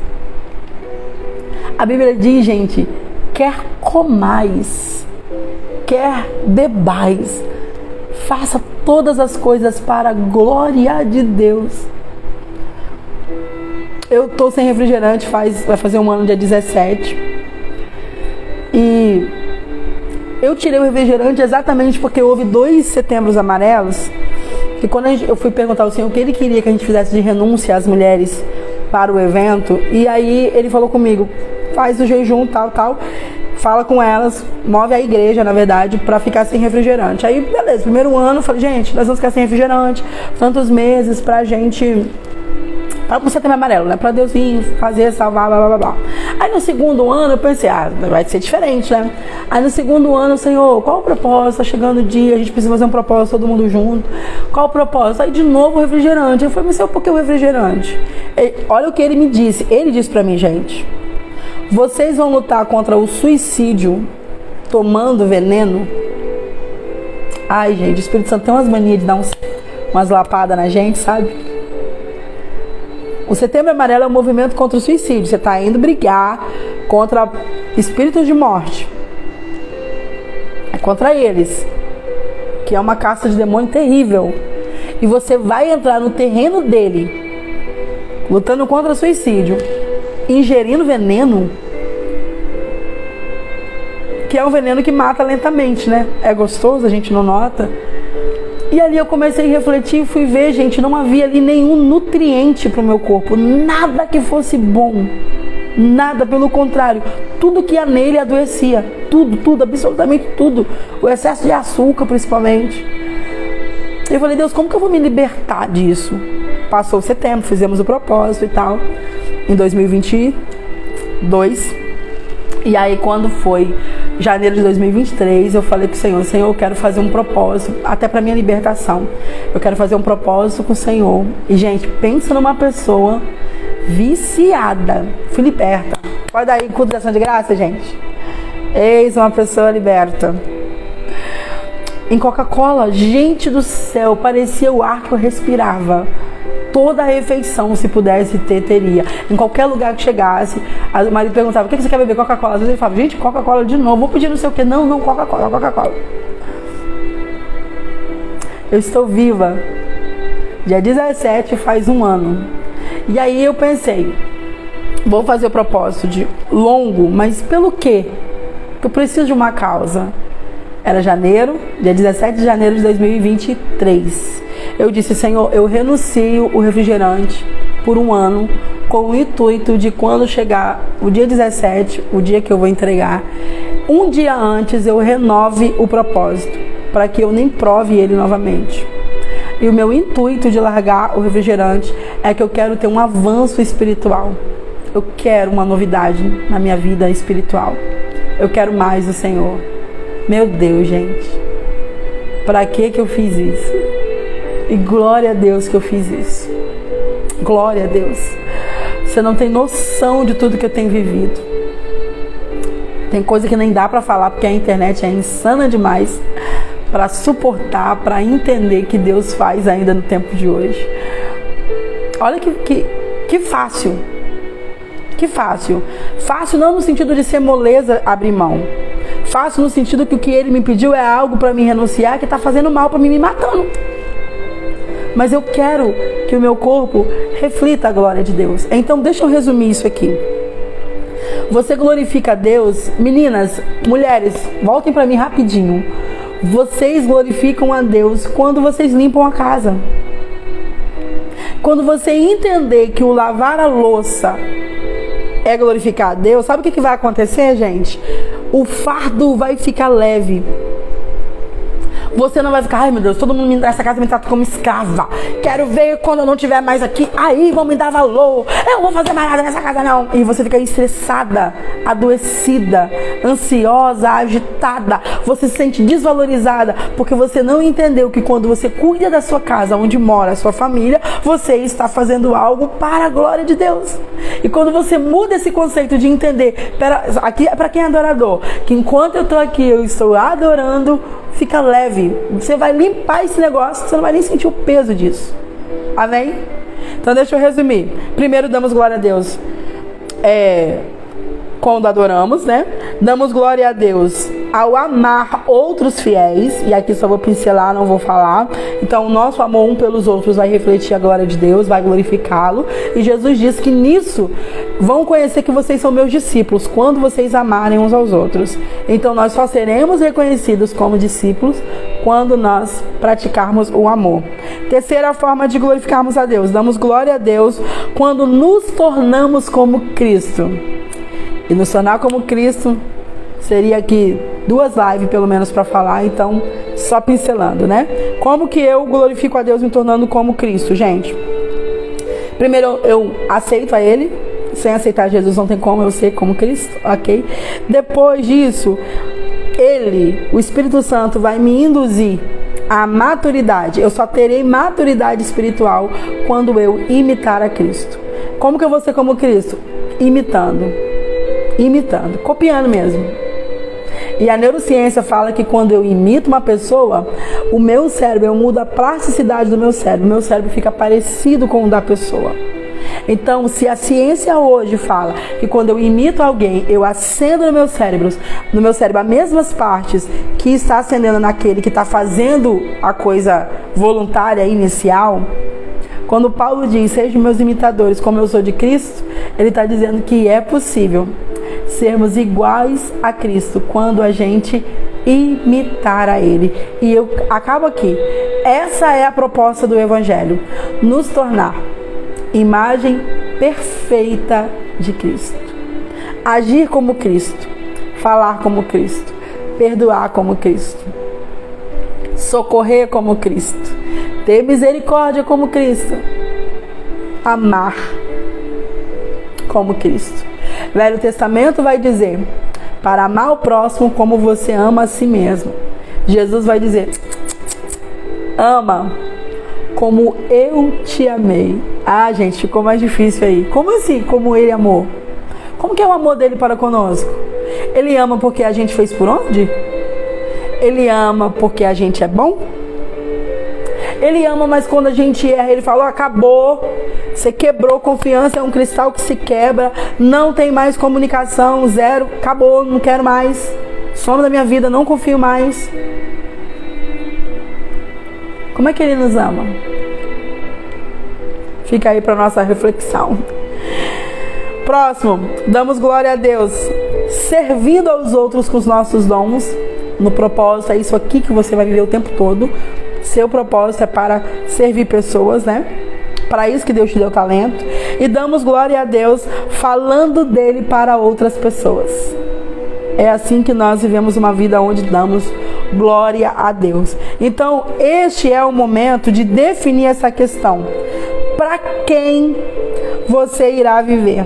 A Bíblia diz, gente, quer comais, quer bebais, faça todas as coisas para a glória de Deus. Eu tô sem refrigerante, vai fazer um ano dia 17. E eu tirei o refrigerante exatamente porque houve 2 setembros amarelos. E quando eu fui perguntar ao Senhor o que Ele queria que a gente fizesse de renúncia às mulheres para o evento, e aí Ele falou comigo: faz o jejum, tal, fala com elas, move a igreja, na verdade, para ficar sem refrigerante. Aí, beleza, primeiro ano, eu falei: gente, nós vamos ficar sem refrigerante, tantos meses pra gente... para o setembro amarelo, né? Para Deus vir fazer, salvar, blá, blá, blá. Aí no segundo ano eu pensei: vai ser diferente, né? Aí no segundo ano, Senhor, qual o propósito? Tá chegando o dia, a gente precisa fazer um propósito, todo mundo junto. Qual o propósito? Aí de novo o refrigerante. Eu falei: mas Senhor, por que o refrigerante? Olha o que Ele me disse. Ele disse pra mim: gente, vocês vão lutar contra o suicídio tomando veneno? Ai, gente, o Espírito Santo tem umas manias de dar umas lapadas na gente, sabe? O Setembro Amarelo é um movimento contra o suicídio. Você está indo brigar contra espíritos de morte. É contra eles. Que é uma caça de demônio terrível. E você vai entrar no terreno dele, lutando contra o suicídio, ingerindo veneno, que é um veneno que mata lentamente, né? É gostoso, a gente não nota. E ali eu comecei a refletir e fui ver, gente, não havia ali nenhum nutriente para o meu corpo, nada que fosse bom, nada, pelo contrário, tudo que ia nele adoecia, tudo, absolutamente tudo, o excesso de açúcar principalmente. Eu falei: Deus, como que eu vou me libertar disso? Passou o setembro, fizemos o propósito e tal, em 2022, e aí quando foi janeiro de 2023, eu falei pro Senhor: Senhor, eu quero fazer um propósito, até pra minha libertação. Eu quero fazer um propósito com o Senhor. E, gente, pensa numa pessoa viciada. Fui liberta. Pode dar aí culto de ação de graça, gente? Eis uma pessoa liberta. Em Coca-Cola, gente do céu, parecia o ar que eu respirava. Toda a refeição, se pudesse ter, teria. Em qualquer lugar que chegasse, o marido perguntava: o que você quer beber? Coca-Cola. Às vezes ele falava: gente, Coca-Cola de novo, vou pedir não sei o que. Não, Coca-Cola. Eu estou viva Dia 17 faz um ano. E aí eu pensei, vou fazer o propósito de longo, mas pelo quê? Porque eu preciso de uma causa. Era janeiro, dia 17 de janeiro de 2023. Eu disse, Senhor, eu renuncio o refrigerante por um ano, com o intuito de quando chegar o dia 17, o dia que eu vou entregar, um dia antes eu renove o propósito, para que eu nem prove ele novamente. E o meu intuito de largar o refrigerante é que eu quero ter um avanço espiritual. Eu quero uma novidade na minha vida espiritual. Eu quero mais do Senhor. Meu Deus, gente. Para que eu fiz isso? E glória a Deus que eu fiz isso. Glória a Deus. Você não tem noção de tudo que eu tenho vivido. Tem coisa que nem dá para falar, porque a internet é insana demais para suportar, para entender que Deus faz ainda no tempo de hoje. Olha que fácil. Que fácil. Fácil não no sentido de ser moleza abrir mão. Fácil no sentido que o que ele me pediu é algo para me renunciar que está fazendo mal para mim, me matando. Mas eu quero que o meu corpo reflita a glória de Deus. Então deixa eu resumir isso aqui. Você glorifica a Deus. Meninas, mulheres, voltem para mim rapidinho. Vocês glorificam a Deus quando vocês limpam a casa. Quando você entender que o lavar a louça é glorificar a Deus, sabe o que vai acontecer, gente? O fardo vai ficar leve. Você não vai ficar, ai meu Deus, todo mundo nessa casa me trata como escrava. Quero ver quando eu não estiver mais aqui, aí vão me dar valor. Eu não vou fazer mais nada nessa casa não. E você fica estressada, adoecida, ansiosa, agitada. Você se sente desvalorizada porque você não entendeu que quando você cuida da sua casa, onde mora a sua família, você está fazendo algo para a glória de Deus. E quando você muda esse conceito de entender, aqui é para quem é adorador, que enquanto eu estou aqui, eu estou adorando, fica leve. Você vai limpar esse negócio, você não vai nem sentir o peso disso. Amém? Então deixa eu resumir. Primeiro damos glória a Deus quando adoramos, né? Damos glória a Deus ao amar outros fiéis. E aqui só vou pincelar, não vou falar. Então o nosso amor um pelos outros vai refletir a glória de Deus, vai glorificá-lo. E Jesus disse que nisso vão conhecer que vocês são meus discípulos, quando vocês amarem uns aos outros. Então nós só seremos reconhecidos como discípulos quando nós praticarmos o amor. Terceira forma de glorificarmos a Deus. Damos glória a Deus quando nos tornamos como Cristo. E nos tornar como Cristo seria aqui 2 lives pelo menos para falar, então só pincelando, né? Como que eu glorifico a Deus me tornando como Cristo, gente? Primeiro eu aceito a Ele. Sem aceitar Jesus não tem como eu ser como Cristo, ok? Depois disso, Ele, o Espírito Santo, vai me induzir à maturidade. Eu só terei maturidade espiritual quando eu imitar a Cristo. Como que eu vou ser como Cristo? Imitando, copiando mesmo. E a neurociência fala que quando eu imito uma pessoa, o meu cérebro, eu mudo a plasticidade do meu cérebro fica parecido com o da pessoa. Então, se a ciência hoje fala que quando eu imito alguém, eu acendo no meu cérebro as mesmas partes que está acendendo naquele que está fazendo a coisa voluntária inicial, quando Paulo diz, sejam meus imitadores como eu sou de Cristo, ele está dizendo que é possível sermos iguais a Cristo quando a gente imitar a Ele. E eu acabo aqui. Essa é a proposta do Evangelho. Nos tornar imagem perfeita de Cristo. Agir como Cristo. Falar como Cristo. Perdoar como Cristo. Socorrer como Cristo. Ter misericórdia como Cristo. Amar como Cristo. Velho Testamento vai dizer, para amar o próximo como você ama a si mesmo. Jesus vai dizer, ama como eu te amei. Ah, gente, ficou mais difícil aí. Como assim, como ele amou? Como que é o amor dele para conosco? Ele ama porque a gente fez por onde? Ele ama porque a gente é bom? Ele ama, mas quando a gente erra, ele falou, acabou, você quebrou confiança, é um cristal que se quebra, não tem mais comunicação, zero, acabou, não quero mais, some da minha vida, não confio mais. Como é que ele nos ama? Fica aí para nossa reflexão. Próximo, damos glória a Deus, servindo aos outros com os nossos dons, no propósito, é isso aqui que você vai viver o tempo todo. Seu propósito é para servir pessoas, né? Para isso que Deus te deu talento. E damos glória a Deus falando dele para outras pessoas. É assim que nós vivemos uma vida onde damos glória a Deus. Então, este é o momento de definir essa questão. Para quem você irá viver?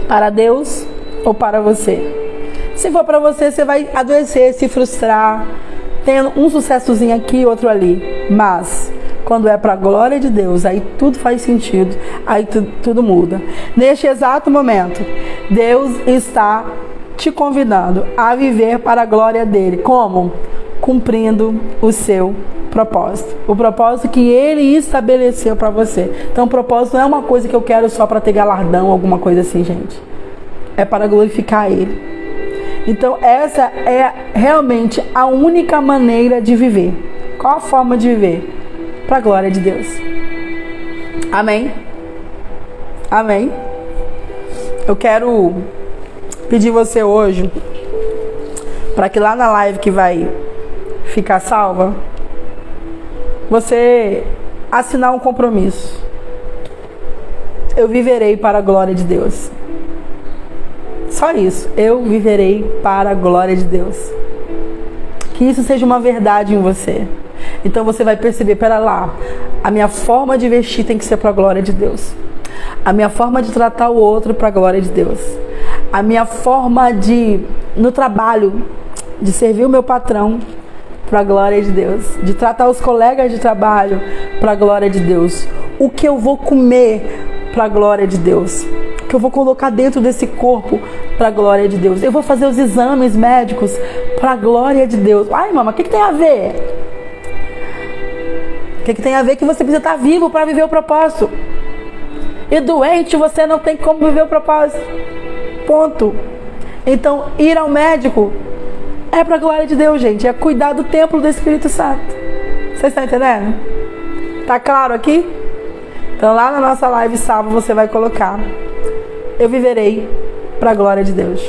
Para Deus ou para você? Se for para você, você vai adoecer, se frustrar, tendo um sucessozinho aqui, outro ali. Mas, quando é para a glória de Deus, aí tudo faz sentido, aí tudo muda. Neste exato momento, Deus está te convidando a viver para a glória dele. Como? Cumprindo o seu propósito. O propósito que ele estabeleceu para você. Então, o propósito não é uma coisa que eu quero só para ter galardão, alguma coisa assim, gente. É para glorificar ele. Então, essa é realmente a única maneira de viver. Qual a forma de viver? Para a glória de Deus. Amém? Amém? Eu quero pedir você hoje, para que lá na live que vai ficar salva, você assinar um compromisso. Eu viverei para a glória de Deus. Só isso. Eu viverei para a glória de Deus. Que isso seja uma verdade em você. Então você vai perceber, pera lá, a minha forma de vestir tem que ser para a glória de Deus. A minha forma de tratar o outro para a glória de Deus. A minha forma de, no trabalho, de servir o meu patrão para a glória de Deus. De tratar os colegas de trabalho para a glória de Deus. O que eu vou comer para a glória de Deus. O que eu vou colocar dentro desse corpo para a glória de Deus. Eu vou fazer os exames médicos para a glória de Deus. Ai, mama, o que tem a ver? O que tem a ver que você precisa estar vivo para viver o propósito. E doente você não tem como viver o propósito. Ponto. Então, ir ao médico é para a glória de Deus, gente. É cuidar do templo do Espírito Santo. Vocês estão entendendo? Tá claro aqui? Então, lá na nossa live sábado você vai colocar: eu viverei para a glória de Deus.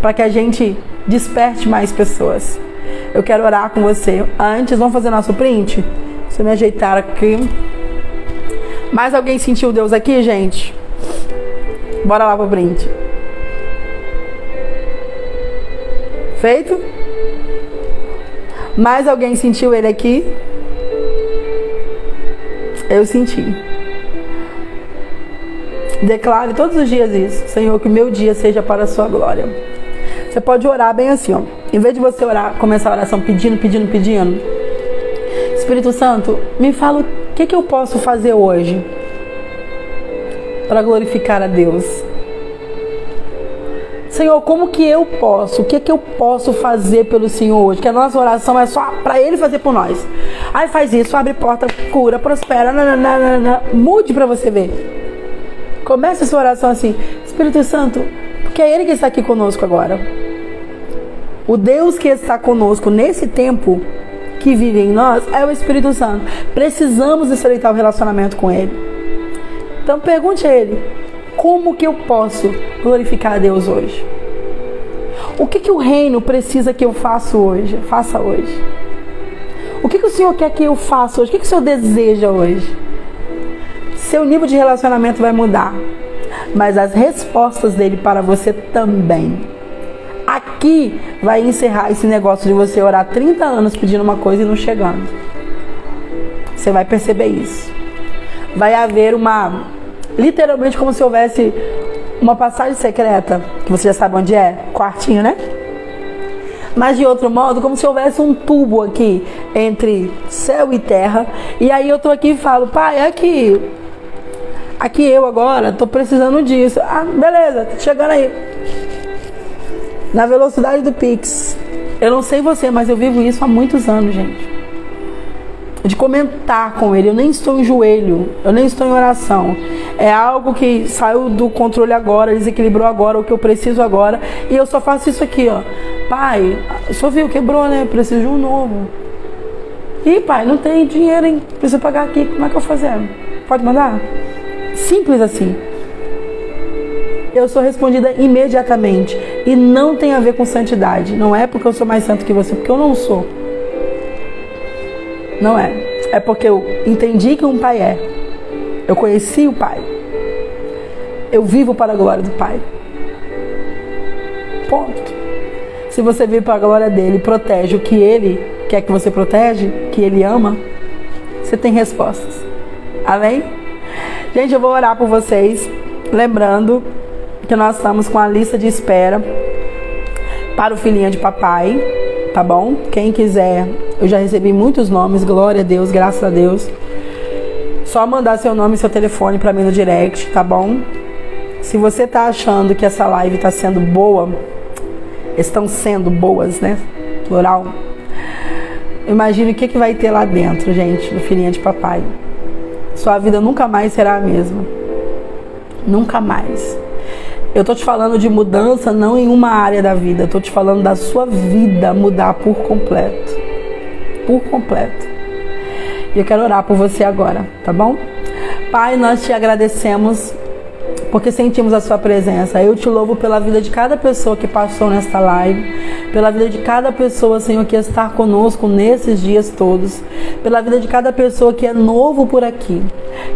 Para que a gente desperte mais pessoas. Eu quero orar com você. Antes, vamos fazer nosso print? Deixa eu me ajeitar aqui. Mais alguém sentiu Deus aqui, gente? Bora lá pro print. Feito? Mais alguém sentiu ele aqui? Eu senti. Declare todos os dias isso. Senhor, que o meu dia seja para a sua glória. Você pode orar bem assim, ó. Em vez de você orar, começar a oração pedindo. Espírito Santo, me fala o que eu posso fazer hoje para glorificar a Deus. Senhor, como que eu posso? O que eu posso fazer pelo Senhor hoje? Que a nossa oração é só para Ele fazer por nós. Aí faz isso, abre porta, cura, prospera, nananana. Mude para você ver. Comece a sua oração assim: Espírito Santo, porque é Ele que está aqui conosco agora. O Deus que está conosco nesse tempo que vive em nós é o Espírito Santo. Precisamos estreitar o relacionamento com Ele. Então pergunte a Ele: como que eu posso glorificar a Deus hoje? O que o reino precisa que eu faça hoje? O que o Senhor quer que eu faça hoje? O que o Senhor deseja hoje? Seu nível de relacionamento vai mudar, mas as respostas dele para você também. Aqui vai encerrar esse negócio de você orar 30 anos pedindo uma coisa e não chegando. Você vai perceber isso. Vai haver literalmente como se houvesse uma passagem secreta, que você já sabe onde é, quartinho, né? Mas de outro modo, como se houvesse um tubo aqui entre céu e terra. E aí eu tô aqui e falo: pai, aqui eu agora tô precisando disso. Ah, beleza, tô chegando aí. Na velocidade do Pix. Eu não sei você, mas eu vivo isso há muitos anos, gente. De comentar com Ele. Eu nem estou em joelho, eu nem estou em oração. É algo que saiu do controle agora, desequilibrou agora, o que eu preciso agora. E eu só faço isso aqui, ó. Pai, o senhor viu, quebrou, né? Preciso de um novo. Ih, pai, não tem dinheiro, hein? Preciso pagar aqui. Como é que eu vou fazer? Pode mandar? Simples assim. Eu sou respondida imediatamente. E não tem a ver com santidade. Não é porque eu sou mais santo que você, porque eu não sou. Não é. É porque eu entendi que um pai é. Eu conheci o pai. Eu vivo para a glória do pai. Ponto. Se você vive para a glória dele, protege o que ele quer que você protege, que ele ama, você tem respostas. Amém? Gente, eu vou orar por vocês, lembrando que nós estamos com a lista de espera para o filhinho de papai, tá bom? Quem quiser, eu já recebi muitos nomes, glória a Deus, graças a Deus. Só mandar seu nome e seu telefone para mim no direct, tá bom? Se você tá achando que essa live tá sendo boa, estão sendo boas, né? Plural. Imagine o que vai ter lá dentro, gente, do filhinho de papai. Sua vida nunca mais será a mesma. Nunca mais. Eu tô te falando de mudança não em uma área da vida. Eu tô te falando da sua vida mudar por completo. Por completo. E eu quero orar por você agora, tá bom? Pai, nós te agradecemos porque sentimos a sua presença. Eu te louvo pela vida de cada pessoa que passou nesta live, pela vida de cada pessoa, Senhor, que está conosco nesses dias todos, pela vida de cada pessoa que é novo por aqui.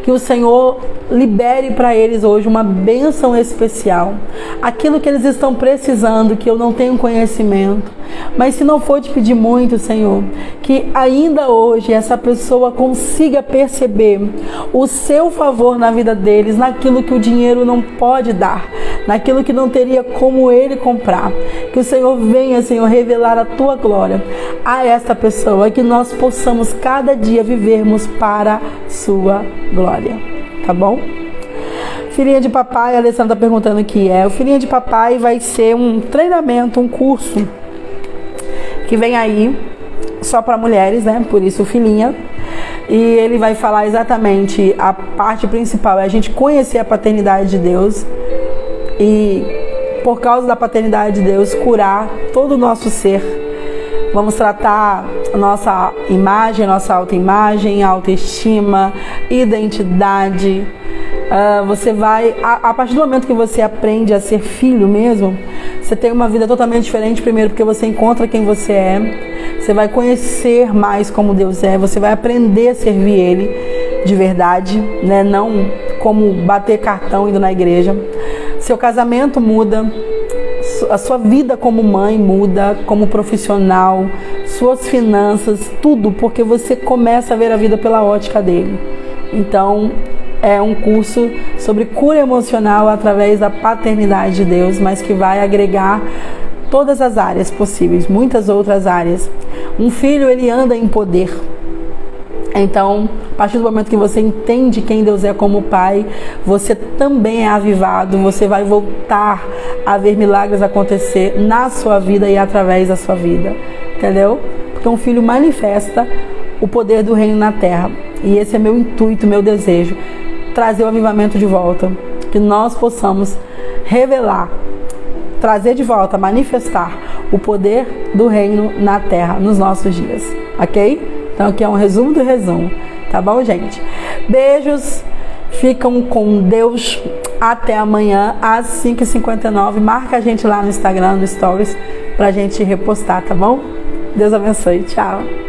Que o Senhor libere para eles hoje uma bênção especial. Aquilo que eles estão precisando, que eu não tenho conhecimento. Mas se não for te pedir muito, Senhor, que ainda hoje essa pessoa consiga perceber o seu favor na vida deles, naquilo que o dinheiro não pode dar, naquilo que não teria como ele comprar. Que o Senhor venha, Senhor, revelar a tua glória a esta pessoa, que nós possamos cada dia vivermos para a sua glória. Tá bom? Filhinha de papai, a Alessandra está perguntando o que é. O Filhinha de papai vai ser um treinamento, um curso que vem aí só para mulheres, né? Por isso filhinha. E ele vai falar exatamente a parte principal, é a gente conhecer a paternidade de Deus e, por causa da paternidade de Deus, curar todo o nosso ser. Vamos tratar a nossa imagem, nossa autoimagem, autoestima, identidade. Você vai, a partir do momento que você aprende a ser filho mesmo, você tem uma vida totalmente diferente. Primeiro porque você encontra quem você é, você vai conhecer mais como Deus é, você vai aprender a servir Ele de verdade, né? Não como bater cartão indo na igreja. Seu casamento muda, a sua vida como mãe muda, como profissional, suas finanças, tudo, porque você começa a ver a vida pela ótica dele. Então, é um curso sobre cura emocional através da paternidade de Deus, mas que vai agregar todas as áreas possíveis, muitas outras áreas. Um filho, ele anda em poder. Então, a partir do momento que você entende quem Deus é como pai, você também é avivado, você vai voltar a ver milagres acontecer na sua vida e através da sua vida, entendeu? Porque um filho manifesta o poder do reino na terra. E esse é meu intuito, meu desejo, trazer o avivamento de volta, que nós possamos revelar, trazer de volta, manifestar o poder do reino na terra, nos nossos dias, ok? Então aqui é um resumo do resumo, tá bom, gente? Beijos, ficam com Deus, até amanhã às 5h59, marca a gente lá no Instagram, no Stories, pra gente repostar, tá bom? Deus abençoe, tchau!